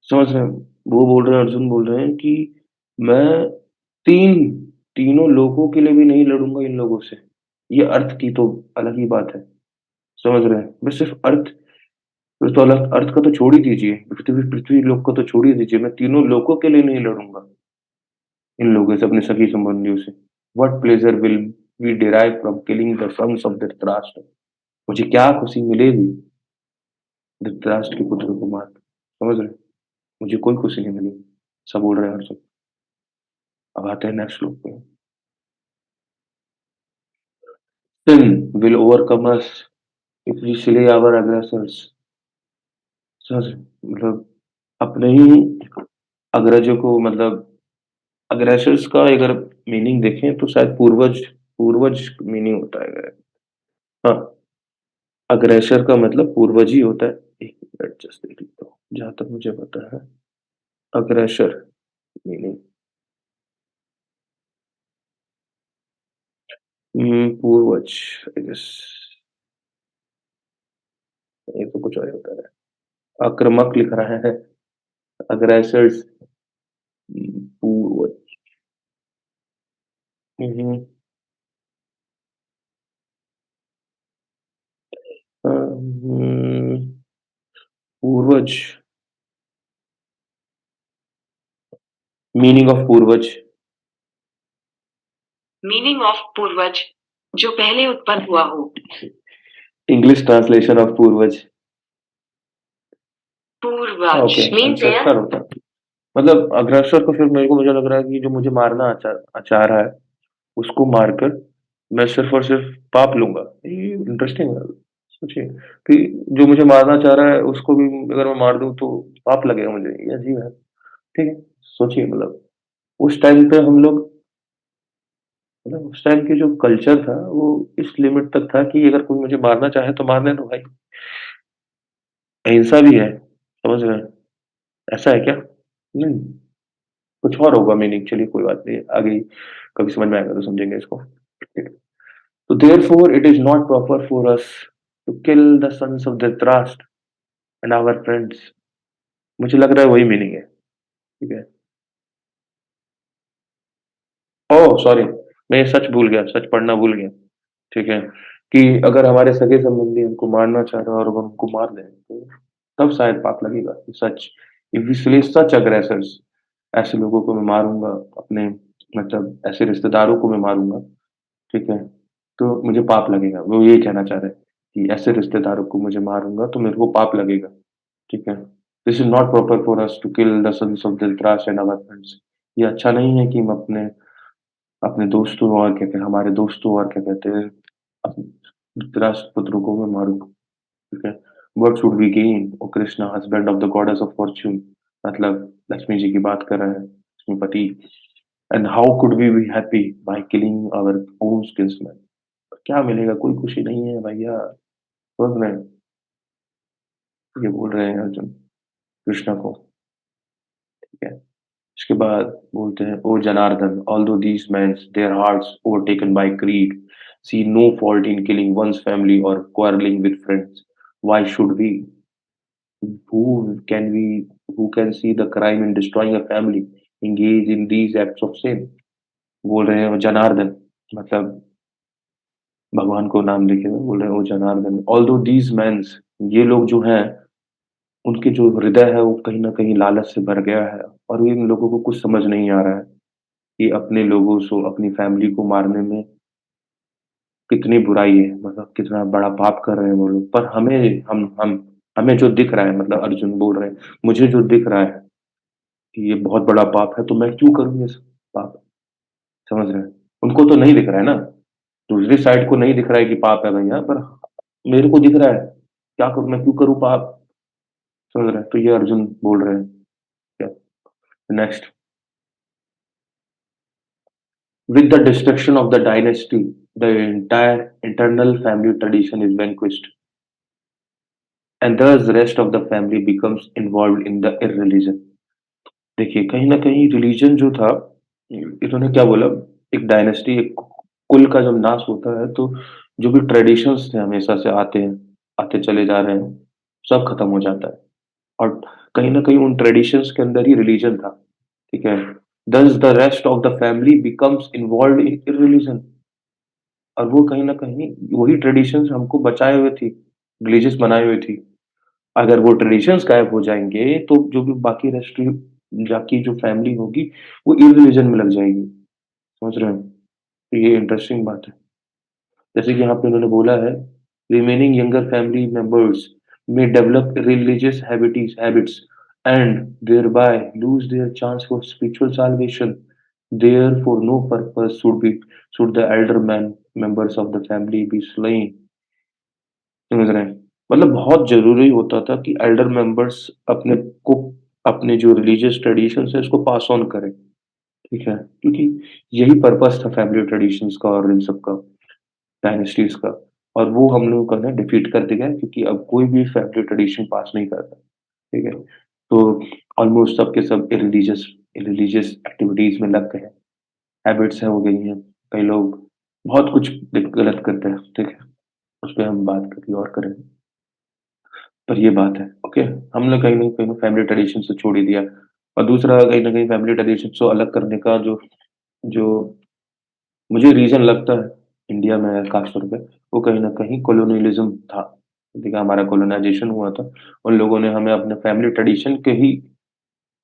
समझ रहे हैं? वो बोल रहे हैं, अर्जुन बोल रहे हैं कि मैं तीन तीनों लोगों के लिए भी नहीं लड़ूंगा इन लोगों से। ये अर्थ की तो अलग ही बात है, समझ रहे हैं? मैं सिर्फ अर्थ, फिर तो अलग अर्थ का तो छोड़ ही दीजिए, पृथ्वी पृथ्वी लोक को तो छोड़ ही दीजिए, मैं तीनों लोगों के लिए नहीं लड़ूंगा इन लोगों से, अपने सगी संबंधियों से। What pleasure will we derive from killing the sons of Dhritarashtra. मुझे क्या खुशी मिलेगी धृतराष्ट्र के पुत्र को मार के, समझ रहे हैं? मुझे कोई खुशी नहीं मिलेगी, सब बोल रहे हैं अर्जुन। अब आते हैं नेक्स्ट श्लोक पे। Sin will overcome us if we slay our aggressors। समझ रहे हैं? मतलब अपने ही अग्रजों को, मतलब अग्रेसर्स का अगर मीनिंग देखें तो शायद पूर्वज, पूर्वज मीनिंग होता है। हाँ, अग्रेसर का मतलब पूर्वज ही होता है। एक मिनट जस्ट देख लेता हूँ, जहाँ तक मुझे पता है अग्रेसर मीनिंग पूर्वज, आई गेस ये तो कुछ और ही होता है। आक्रामक लिख रहा है, अग्रेसर्स पूर्वज। हम्म, पूर्वज, मीनिंग ऑफ पूर्वज। मीनिंग ऑफ पूर्वज, जो पहले उत्पन्न हुआ हो। इंग्लिश ट्रांसलेशन ऑफ पूर्वज। पूर्वज ओके, मीन्स एंसेस्टर होता है। मतलब अग्रेसर को, फिर मेरे को मुझे लग रहा है कि जो मुझे मारना चाह रहा है, उसको मारकर मैं सिर्फ और सिर्फ पाप लूंगा। ये इंटरेस्टिंग है, सोचिए कि जो मुझे मारना चाह रहा है उसको भी अगर मैं मार दूं तो पाप लगेगा मुझे। ये अजीब है, ठीक है? सोचिए, मतलब उस टाइम पे हम लोग, मतलब उस टाइम की जो कल्चर था वो इस लिमिट तक था कि अगर कोई मुझे मारना चाहे तो मारने दो भाई, अहिंसा भी है, समझ रहे हैं? ऐसा है क्या? नहीं, कुछ और होगा मीनिंग। चलिए कोई बात नहीं, आगे कभी समझ में आएगा तो समझेंगे इसको, ठीक है? तो therefore it is not proper for us to kill the sons of Dhritarashtra and our friends. मुझे लग रहा है वही मीनिंग है, ठीक है? ओह सॉरी, मैं ये सच भूल गया, सच पढ़ना भूल गया, ठीक है? कि अगर हमारे सगे संबंधी हमको मारना चाह रहा है और अगर हमको मार दें तो तब शायद पाप लगेगा। सच, इफ वी स्ले सच अग्रेसर्स, ऐसे लोगों को मैं मारूंगा, अपने मतलब ऐसे रिश्तेदारों को मैं मारूंगा, ठीक है? तो मुझे पाप लगेगा। वो यही कहना चाह रहे हैं कि ऐसे रिश्तेदारों को मुझे मारूंगा तो मेरे को पाप लगेगा, ठीक है? This is not proper for us to kill the sons of Dhritarashtra and our friends. ये अच्छा नहीं है कि हम अपने अपने दोस्तों और क्या कहते हैं, हमारे दोस्तों और क्या कहते हैं, अपने धृतराष्ट्र पुत्रों को मैं मारूँ, ठीक है? What should we gain O Krishna husband of the goddess of fortune. मतलब लक्ष्मी जी की बात कर रहे हैं, Lakshmipati. And how could we be happy by killing our own kinsmen. क्या मिलेगा? कोई खुशी नहीं है भैया, समझ रहे हैं? ये बोल रहे हैं अर्जुन कृष्णा को, ठीक है? इसके बाद बोलते हैं, O Janardan, although these men their hearts overtaken by greed see no fault in killing one's family or quarreling with friends, why should we? Who can see the crime in destroying a family engage in these acts of sin। बोल रहे हैं, "ओ जनार्दन", मतलब भगवान को नाम लेके हुए बोल रहे हैं, O Janardan, although these men, ये लोग जो हैं उनके जो हृदय है वो कहीं न कहीं लालच से भर गया है और इन लोगों को कुछ समझ नहीं आ रहा है कि अपने लोगों को, अपनी फैमिली को मारने में कितनी बुराई है, मतलब कितना बड़ा पाप कर रहे हैं वो लोग। पर हम हमें जो दिख रहा है, मतलब अर्जुन बोल रहे हैं, मुझे जो दिख रहा है कि ये बहुत बड़ा पाप है, तो मैं क्यों करूँ ये सब पाप? समझ रहे हैं? उनको तो नहीं दिख रहा है ना, दूसरी साइड को नहीं दिख रहा है कि पाप है भैया, पर मेरे को दिख रहा है। क्या करूँ मैं? क्यों करूँ पाप? समझ रहे हैं? तो ये अर्जुन बोल रहे हैं। क्या next, with the destruction of the dynasty, the entire internal family tradition is vanquished, and thus the rest of the family becomes involved in the irreligion. देखिए, कहीं न कहीं रिलीजन जो था, इन्होंने क्या बोला, एक डायनेस्टी, एक कुल का जब नाश होता है, तो जो भी ट्रेडिशंस थे हमेशा से आते चले जा रहे हैं, सब खत्म हो जाता है। और कहीं न कहीं उन ट्रेडिशंस के अंदर ही रिलीजन था, ठीक है? Thus the rest of the family becomes involved in irreligion, और वो कहीं न कहीं वही ट्रेडिशंस हमको बचाए हुए थी, रिलीजियस बनाई हुई थी। अगर वो ट्रेडिशंस गायब हो जाएँगे, तो जो भी बाकी जो फैमिली होगी, वो इर्रिलीजन में लग जाएगी। समझ रहे हैं? तो ये इंटरेस्टिंग बात है। जैसे कि यहाँ पे उन्होंने बोला है, remaining younger family members may develop religious habits and thereby lose their chance for spiritual salvation. Therefore, no purpose should the elder members of the family be slain. समझ रहे हैं? मतलब बहुत ज़रूरी होता था कि एल्डर मेंबर्स अपने को अपने जो रिलीजियस ट्रेडिशंस है, उसको पास ऑन करें, ठीक है? क्योंकि यही पर्पस था फैमिली ट्रेडिशंस का और इन सब का, डायनेस्टीज़ का, और वो हम लोगों का ना डिफीट कर दिया है, क्योंकि अब कोई भी फैमिली ट्रेडिशन पास नहीं करता, ठीक है? तो ऑलमोस्ट सब के सब इररिलीजियस इररिलीजियस एक्टिविटीज़ में लग गए हैं, हैबिट्स हैं हो गई हैं, कई लोग बहुत कुछ गलत करते हैं, ठीक है? उस पे हम बात कभी और करेंगे। पर ये बात है, ओके? हमने कहीं न फैमिली ट्रेडिशन से छोड़ ही दिया, और दूसरा कहीं न कहीं फैमिली ट्रेडिशन से अलग करने का जो जो मुझे रीज़न लगता है इंडिया में ख़ास तौर पे, वो कहीं न कहीं कोलोनियलिज़्म था। देखिए, हमारा कोलोनाइज़ेशन हुआ था, उन लोगों ने हमें अपने फैमिली ट्रेडिशन के ही,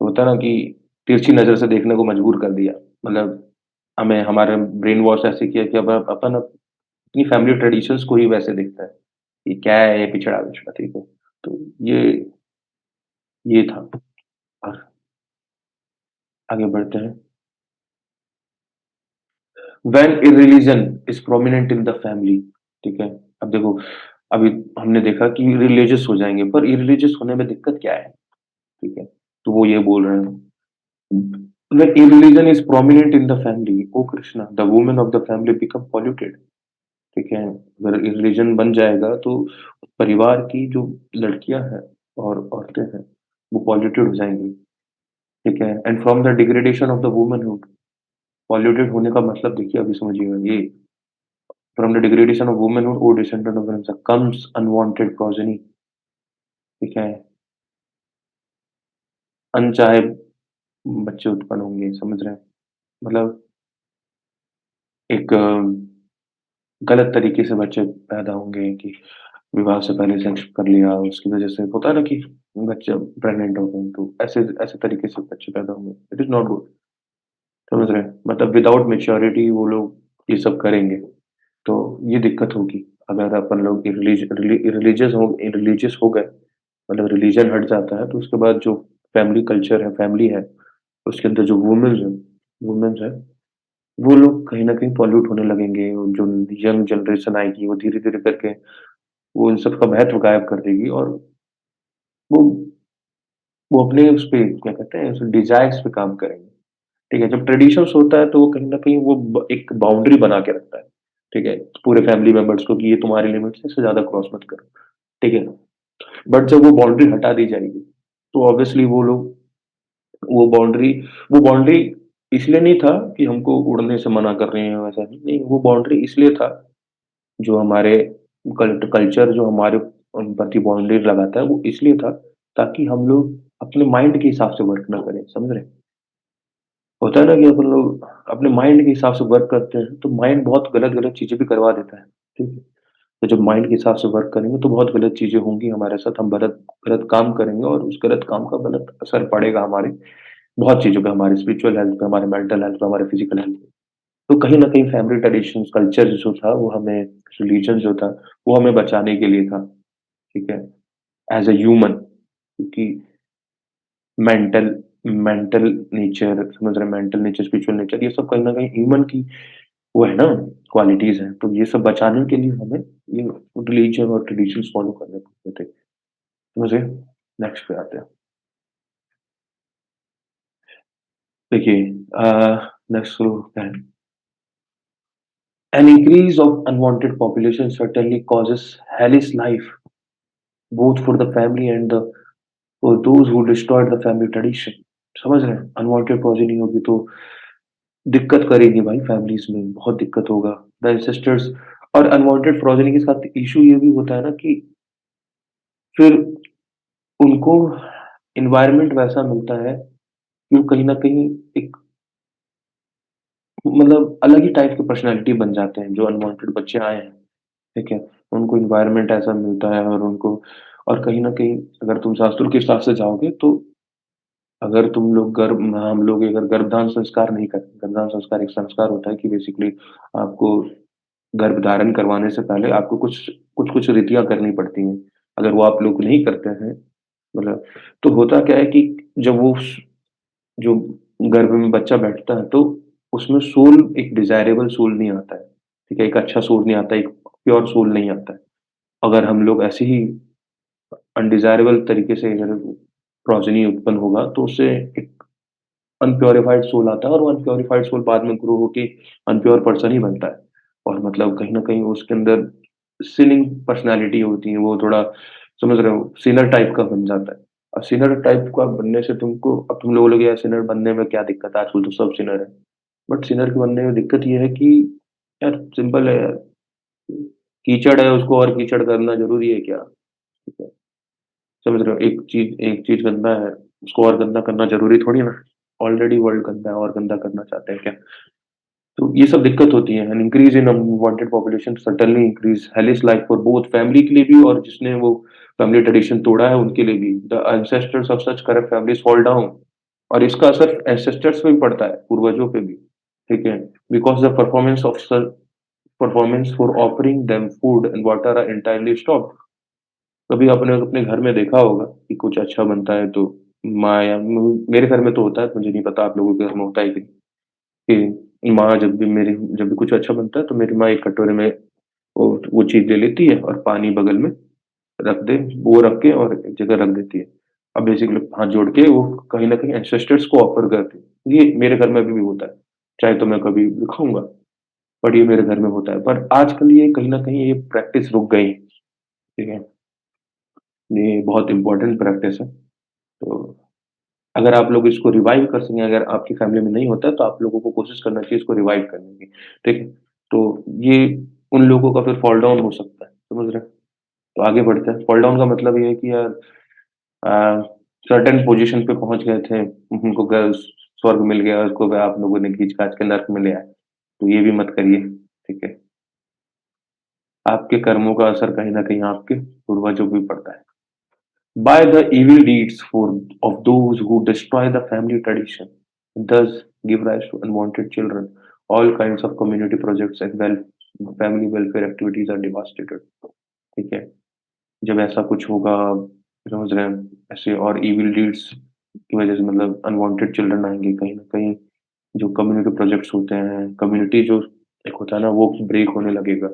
होता है ना कि तिरछी नज़र से देखने को मजबूर कर दिया। मतलब हमें हमारे ब्रेन वॉश ऐसे किया कि अब अपन अपनी फैमिली ट्रेडिशंस को ही वैसे देखता है, ये क्या है, ये पिछड़ा-विछड़ा, ठीक है? तो ये था। और आगे बढ़ते हैं। When irreligion is prominent in the family, ठीक है? अब देखो, अभी हमने देखा कि रिलिजियस हो जाएँगे, पर इर्रिलीजियस होने में दिक्कत क्या है? ठीक है? तो वो ये बोल रहे हैं, when irreligion is prominent in the family, O Krishna, the women of the family become polluted, ठीक है? अगर रिलिजन बन जाएगा, तो परिवार की जो लड़कियाँ हैं और औरतें हैं, वो पॉल्यूटेड हो जाएँगी, ठीक है? And from the degradation of the womanhood, polluted होने का मतलब देखिए, अभी समझिएगा ये, from the degradation of womanhood और descendant of comes unwanted progeny, ठीक है? अनचाहे बच्चे उत्पन्न होंगे, समझ रहे हैं? मतलब एक गलत तरीके से बच्चे पैदा होंगे कि विवाह से पहले सेक्स कर लिया, उसकी वजह से होता है ना कि बच्चे प्रेग्नेंट हो गए, तो ऐसे ऐसे तरीके से बच्चे पैदा होंगे। इट इज़ नॉट गुड, समझ रहे हैं? मतलब विदाउट मैच्योरिटी वो लोग ये सब करेंगे, तो ये दिक्कत होगी। अगर अपन लोग इर्रिलीजियस हो गए, मतलब रिलीजन हट जाता है, तो उसके बाद जो फैमिली कल्चर है, फैमिली है, उसके अंदर जो वुमेन्स हैं, वो लोग कहीं न कहीं पॉल्यूट होने लगेंगे, और जो यंग जनरेशन आएगी, वो धीरे-धीरे करके वो इन सब का महत्व गायब कर देगी, और वो वो अपने उस पे क्या कहते हैं, उस डिज़ायर्स पे काम करेंगे, ठीक है? जब ट्रेडिशंस होता है, तो वो कहीं न कहीं वो एक बाउंड्री बना के रखता है, ठीक है? पूरे फैमिली मेंबर्स को कि ये तुम्हारी लिमिट्स है, इससे ज़्यादा क्रॉस मत करो, ठीक है? बट जब वो बाउंड्री हटा दी जाएगी, तो ऑब्वियसली वो बाउंड्री वो बाउंड्री इसलिए नहीं था कि हमको उड़ने से मना कर रहे हैं, वैसा नहीं, नहीं, वो बाउंड्री इसलिए था, जो हमारे कल्चर जो हमारे प्रति बाउंड्री लगाता है, वो इसलिए था, ताकि हम लोग अपने माइंड के हिसाब से वर्क ना करें, समझ रहे हैं? होता है ना कि अपन लोग अपने माइंड के हिसाब से वर्क करते हैं, तो माइंड बहुत गलत-गलत चीज़ें भी करवा देता है, ठीक है? तो जब माइंड के हिसाब से वर्क करेंगे, तो बहुत गलत चीज़ें होंगी हमारे साथ, हम गलत गलत काम करेंगे, और उस गलत काम का गलत असर पड़ेगा हमारी बहुत चीज़ों पे, हमारी स्पिरिचुअल हेल्थ पे, हमारे मेंटल हेल्थ पे, हमारे फिजिकल हेल्थ पे। तो कहीं न कहीं फैमिली ट्रेडिशंस, कल्चर जो था, वो हमें, रिलीजन जो था, वो हमें बचाने के लिए था, ठीक है? एज़ अ ह्यूमन, क्योंकि मेंटल मेंटल नेचर, समझ रहे हैं? मेंटल नेचर, स्पिरिचुअल नेचर, ये सब कहीं न कहीं ह्यूमन की वो है ना, क्वालिटीज़ हैं। तो ये सब बचाने के लिए हमें ये रिलीजन और ट्रेडिशंस फॉलो करने पड़ते थे। समझ गए? नेक्स्ट पे आते हैं। देखिए नेक्स्ट जो है, an increase of unwanted population certainly causes hellish life both for the family and the for those who destroyed the family tradition। समझ रहे हैं? अनवांटेड प्रोजेनी होगी तो दिक्कत करेगी भाई फैमिलीज़ में, बहुत दिक्कत होगा। द एंसेस्टर्स और अनवांटेड प्रोजेनी के साथ इश्यू ये भी होता है ना कि फिर उनको एनवायरनमेंट वैसा मिलता है कि वो कहीं न कहीं एक मतलब अलग ही टाइप की पर्सनैलिटी बन जाते हैं, जो अनवांटेड बच्चे आए हैं, ठीक है? उनको एनवायरनमेंट ऐसा मिलता है और उनको और कहीं न कहीं अगर तुम शास्त्रों के हिसाब से जाओगे तो अगर तुम लोग हम लोग अगर गर्भधान संस्कार नहीं करते, गर्भधान संस्कार एक संस्कार होता है कि बेसिकली आपको गर्भ धारण करवाने से पहले आपको कुछ-कुछ रीतियाँ करनी पड़ती हैं। अगर वो आप लोग नहीं करते हैं मतलब तो होता क्या है कि जब वो जो गर्भ में बच्चा बैठता है तो उसमें सोल एक डिज़ायरेबल सोल नहीं आता है, ठीक है? एक अच्छा सोल नहीं आता है, एक प्योर सोल नहीं आता है। अगर हम लोग ऐसे ही अनडिज़ायरेबल तरीके से अगर प्रोजेनी उत्पन्न होगा तो उससे एक अनप्यूरिफाइड सोल आता है और वो अनप्यूरिफाइड सोल बाद में ग्रो होके अनप्योर पर्सन ही बनता है। और मतलब कहीं न कहीं उसके अंदर सिनिंग पर्सनैलिटी होती है, वो थोड़ा समझ रहे हो सिनर टाइप का बन जाता है। और सिनर टाइप का बनने से तुमको अब तुम लोग बोलोगे यार सिनर बनने में क्या दिक्कत है, आजकल तो सब सिनर है। बट सिनर के बनने में दिक्कत ये है कि यार सिंपल है यार, कीचड़ है उसको और कीचड़ करना ज़रूरी है क्या? ठीक है, समझ रहे हो? एक चीज़ गंदा है, उसको और गंदा करना ज़रूरी थोड़ी ना। ऑलरेडी वर्ल्ड गंदा है और गंदा करना चाहते हैं क्या? तो ये सब दिक्कत होती है। An increase in unwanted population certainly increase health life for both family के लिए भी और जिसने वो फैमिली ट्रेडिशन तोड़ा है उनके लिए भी। The ancestors of such corrupt families fall down और इसका असर एंसेस्टर्स पे भी पड़ता है, पूर्वजों पे भी, ठीक है? Because the performance for offering them food and water are entirely stopped. कभी आपने अपने घर में देखा होगा कि कुछ अच्छा बनता है तो माँ या मेरे घर में तो होता है, मुझे नहीं पता आप लोगों के घर में होता है कि नहीं? कि माँ जब भी कुछ अच्छा बनता है तो मेरी माँ एक कटोरे में वो चीज़ ले लेती है और पानी बगल में रख दे वो रख के और एक जगह रख देती है। अब बेसिकली हाथ जोड़ के वो कहीं न कहीं एंसेस्टर्स को ऑफ़र करती है। ये मेरे घर में अभी भी होता है। चाहे तो मैं कभी दिखाऊँगा, बट ये मेरे घर में होता है। पर आजकल ये कहीं न कहीं ये प्रैक्टिस रुक गई, ठीक है? ये बहुत इम्पोर्टेंट प्रैक्टिस है। तो अगर आप लोग इसको रिवाइव कर सकें, अगर आपकी फैमिली में नहीं होता है, तो आप लोगों को कोशिश करना चाहिए इसको रिवाइव करने की, ठीक है? तो ये उन लोगों का फिर फॉल डाउन हो सकता है, समझ रहे हैं? तो आगे बढ़ते हैं, फॉल डाउन का मतलब ये है कि यार सर्टेन पोज़ीशन पे पहुँच गए थे, उनको स्वर्ग मिल गया, उसको आप लोगों ने खींच-खाच के नर्क में ले आए, तो ये भी मत करिए, ठीक है? आपके कर्मों का असर कहीं न कहीं आपके पूर्वजों पे भी पड़ता है। By the evil deeds of those who destroy the family tradition, thus give rise to unwanted children. All kinds of community projects and family welfare activities are devastated. ठीक है? जब ऐसा कुछ होगा, समझ रहे हैं? ऐसे और इविल डीड्स की वजह से मतलब अनवांटेड चिल्ड्रन आएँगे कहीं न कहीं, जो कम्युनिटी प्रोजेक्ट्स होते हैं, कम्युनिटी जो एक होता है ना, वो ब्रेक होने लगेगा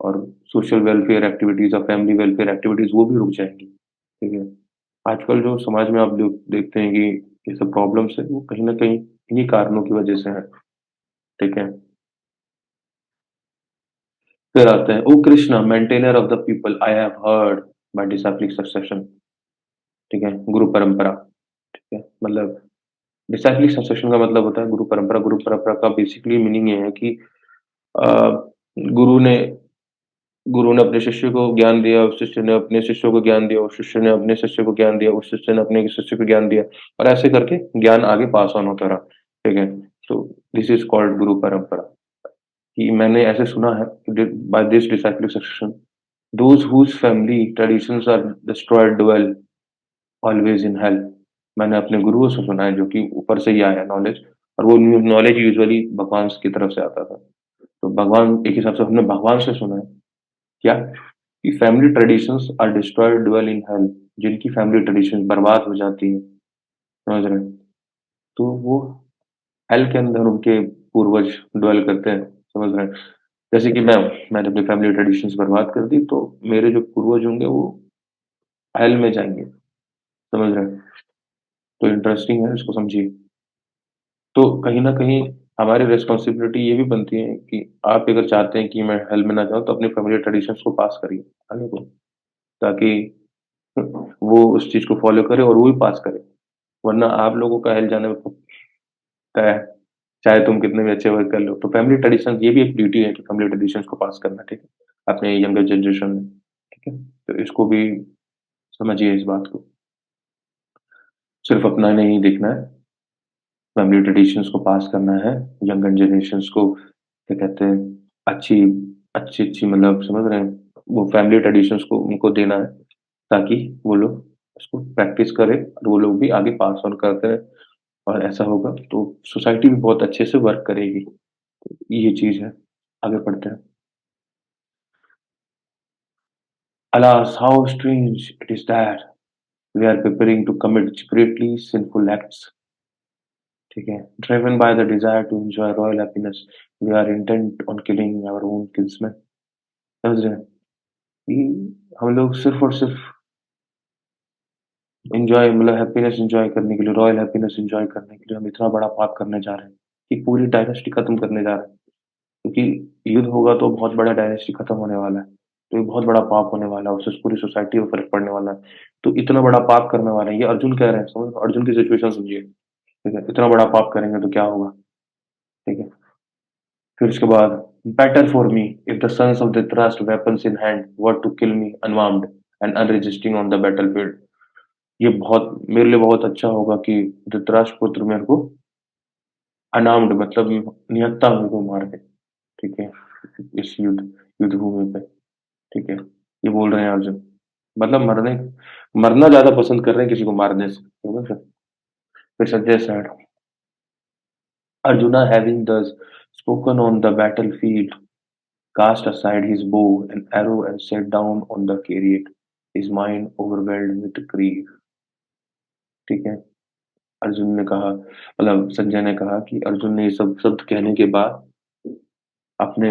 और सोशल वेलफेयर एक्टिविटीज़ और फैमिली वेलफेयर एक्टिविटीज़ वो भी रुक जाएँगी, ठीक है? आजकल जो समाज में आप लोग देखते हैं कि ये सब प्रॉब्लम्स हैं, वो कहीं न कहीं इन्हीं कारणों की वजह से हैं, ठीक है? फिर आते हैं, "O Krishna, maintainer of the people, I have heard by disciplic succession", ठीक है? गुरु परंपरा, ठीक है? मतलब डिसाइक्लिक सक्सेशन का मतलब होता है गुरु परंपरा। गुरु परंपरा का बेसिकली मीनिंग ये है कि अ, गुरु ने गुरु ने अपने शिष्य को ज्ञान दिया, उस शिष्य ने अपने शिष्यों को ज्ञान दिया, उस शिष्य ने अपने शिष्य को ज्ञान दिया, उस शिष्य ने अपने शिष्य को ज्ञान दिया और ऐसे करके ज्ञान आगे पास ऑन होता रहा, ठीक है? तो दिस इज़ कॉल्ड गुरु परंपरा कि मैंने ऐसे सुना है कि by this disciplic succession, those whose family traditions are destroyed dwell always in hell. मैंने अपने गुरुओं से सुना है जो कि ऊपर से ही आया है नॉलेज और वो नॉलेज यूजुअली भगवान की तरफ से आता था। तो भगवान एक हिसाब से हमने भगवान से सुना है। क्या? कि family traditions are destroyed dwell in hell, जिनकी फैमिली ट्रेडिशंस बर्बाद हो जाती है, समझ रहे हैं? तो वो हेल के अंदर उनके पूर्वज ड्वेल करते हैं, समझ रहे हैं? जैसे कि मैंने अपनी फैमिली ट्रेडिशंस बर्बाद कर दी, तो मेरे जो पूर्वज होंगे वो हेल में जाएँगे, समझ रहे हैं? तो इंटरेस्टिंग है, इसको समझिए। तो कहीं न कहीं हमारी रिस्पॉन्सिबिलिटी ये भी बनती है कि आप अगर चाहते हैं कि मैं हेल में ना जाऊँ, तो अपनी फैमिली ट्रेडिशंस को पास करिए आगे को, ताकि वो उस चीज़ को फ़ॉलो करे और वो भी पास करे। वरना आप लोगों का हेल जाने में तय है, चाहे तुम कितने भी अच्छे वर्क कर लो। तो फैमिली ट्रेडिशंस ये भी एक ड्यूटी है कि फैमिली ट्रेडिशंस को पास करना, ठीक है? अपने यंगर जनरेशन में, ठीक है? तो इसको भी समझिए इस बात को। सिर्फ़ अपना नहीं देखना है, फैमिली ट्रेडिशंस को पास करना है, यंगर जनरेशंस को क्या कहते हैं, अच्छी अच्छी-अच्छी मतलब समझ रहे हैं? वो फैमिली ट्रेडिशंस को उनको देना है, ताकि वो लोग उसको प्रैक्टिस करें और वो लोग भी आगे पास ऑन करते रहें और ऐसा होगा तो सोसाइटी भी बहुत अच्छे से वर्क करेगी। ये चीज़ है। आगे बढ़ते हैं। Alas, how strange it is that we are preparing to commit greatly sinful acts, ठीक है? Driven by the desire to enjoy royal happiness, we are intent on killing our own kinsmen. समझ रहे हैं? कि हम लोग सिर्फ़ और सिर्फ़ एन्जॉय मतलब हैप्पीनेस एन्जॉय करने के लिए, रॉयल हैप्पीनेस एन्जॉय करने के लिए हम इतना बड़ा पाप करने जा रहे हैं, कि पूरी डायनेस्टी खत्म करने जा रहे हैं। क्योंकि युद्ध होगा तो बहुत बड़ा डायनेस्टी खत्म होने वाला है। तो ये बहुत बड़ा पाप होने वाला है, उससे पूरी सोसाइटी में फ़र्क पड़ने वाला है। तो इतना बड़ा पाप करने वाले हैं, ये अर्जुन कह रहे हैं, समझ अर्जुन की सिचुएशन समझिए, ठीक है? इतना बड़ा पाप करेंगे तो क्या होगा, ठीक है? फिर उसके बाद better for me if the sons of Dhritarashtra weapons in hand were to kill me unarmed and unresisting on the battlefield. ये बहुत मेरे लिए बहुत अच्छा होगा कि धृतराष्ट्र पुत्र मेरे को अनआर्म्ड मतलब निहत्था मेरे को मार दे, ठीक है? इस युद्ध भूमि पे, ठीक है? ये बोल रहे हैं अर्जुन। मतलब मरना ज़्यादा पसंद कर रहे हैं किसी को मारने से, समझ रहे? फिर Sanjay said, Arjuna having thus spoken on the battlefield, cast aside his bow and arrow and sat down on the chariot, his mind overwhelmed with grief, ठीक है? अर्जुन ने कहा मतलब संजय ने कहा कि अर्जुन ने ये सब शब्द कहने के बाद अपने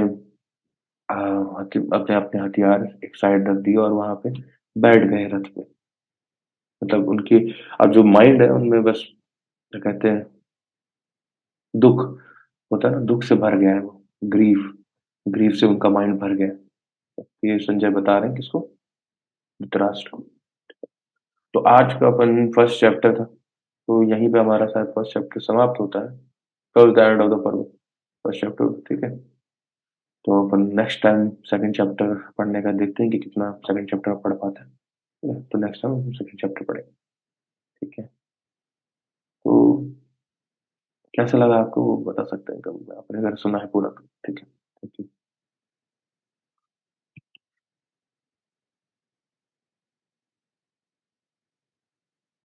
अपने अपने हथियार एक साइड रख दिए और वहां पे बैठ गए रथ पे। मतलब उनकी अब जो माइंड है उनमें बस क्या कहते हैं दुख होता है ना, दुख से भर गया है वो, ग्रीफ ग्रीफ से उनका माइंड भर गया। ये संजय बता रहे हैं किसको? धृतराष्ट्र को। तो आज का अपन फर्स्ट चैप्टर था, तो यहीं पे हमारा शायद फर्स्ट चैप्टर समाप्त होता है। Towards the end of the पर्व, फर्स्ट चैप्टर, ठीक है? तो अपन नेक्स्ट टाइम सेकंड चैप्टर पढ़ने का देखते हैं कि कितना सेकंड चैप्टर पढ़ पाते हैं। ठीक है? तो नेक्स्ट टाइम हम सेकंड चैप्टर पढ़ेंगे, ठीक है? तो कैसा लगा आपको वो बता सकते हैं कभी? आपने अगर सुना है पूरा तो, ठीक है?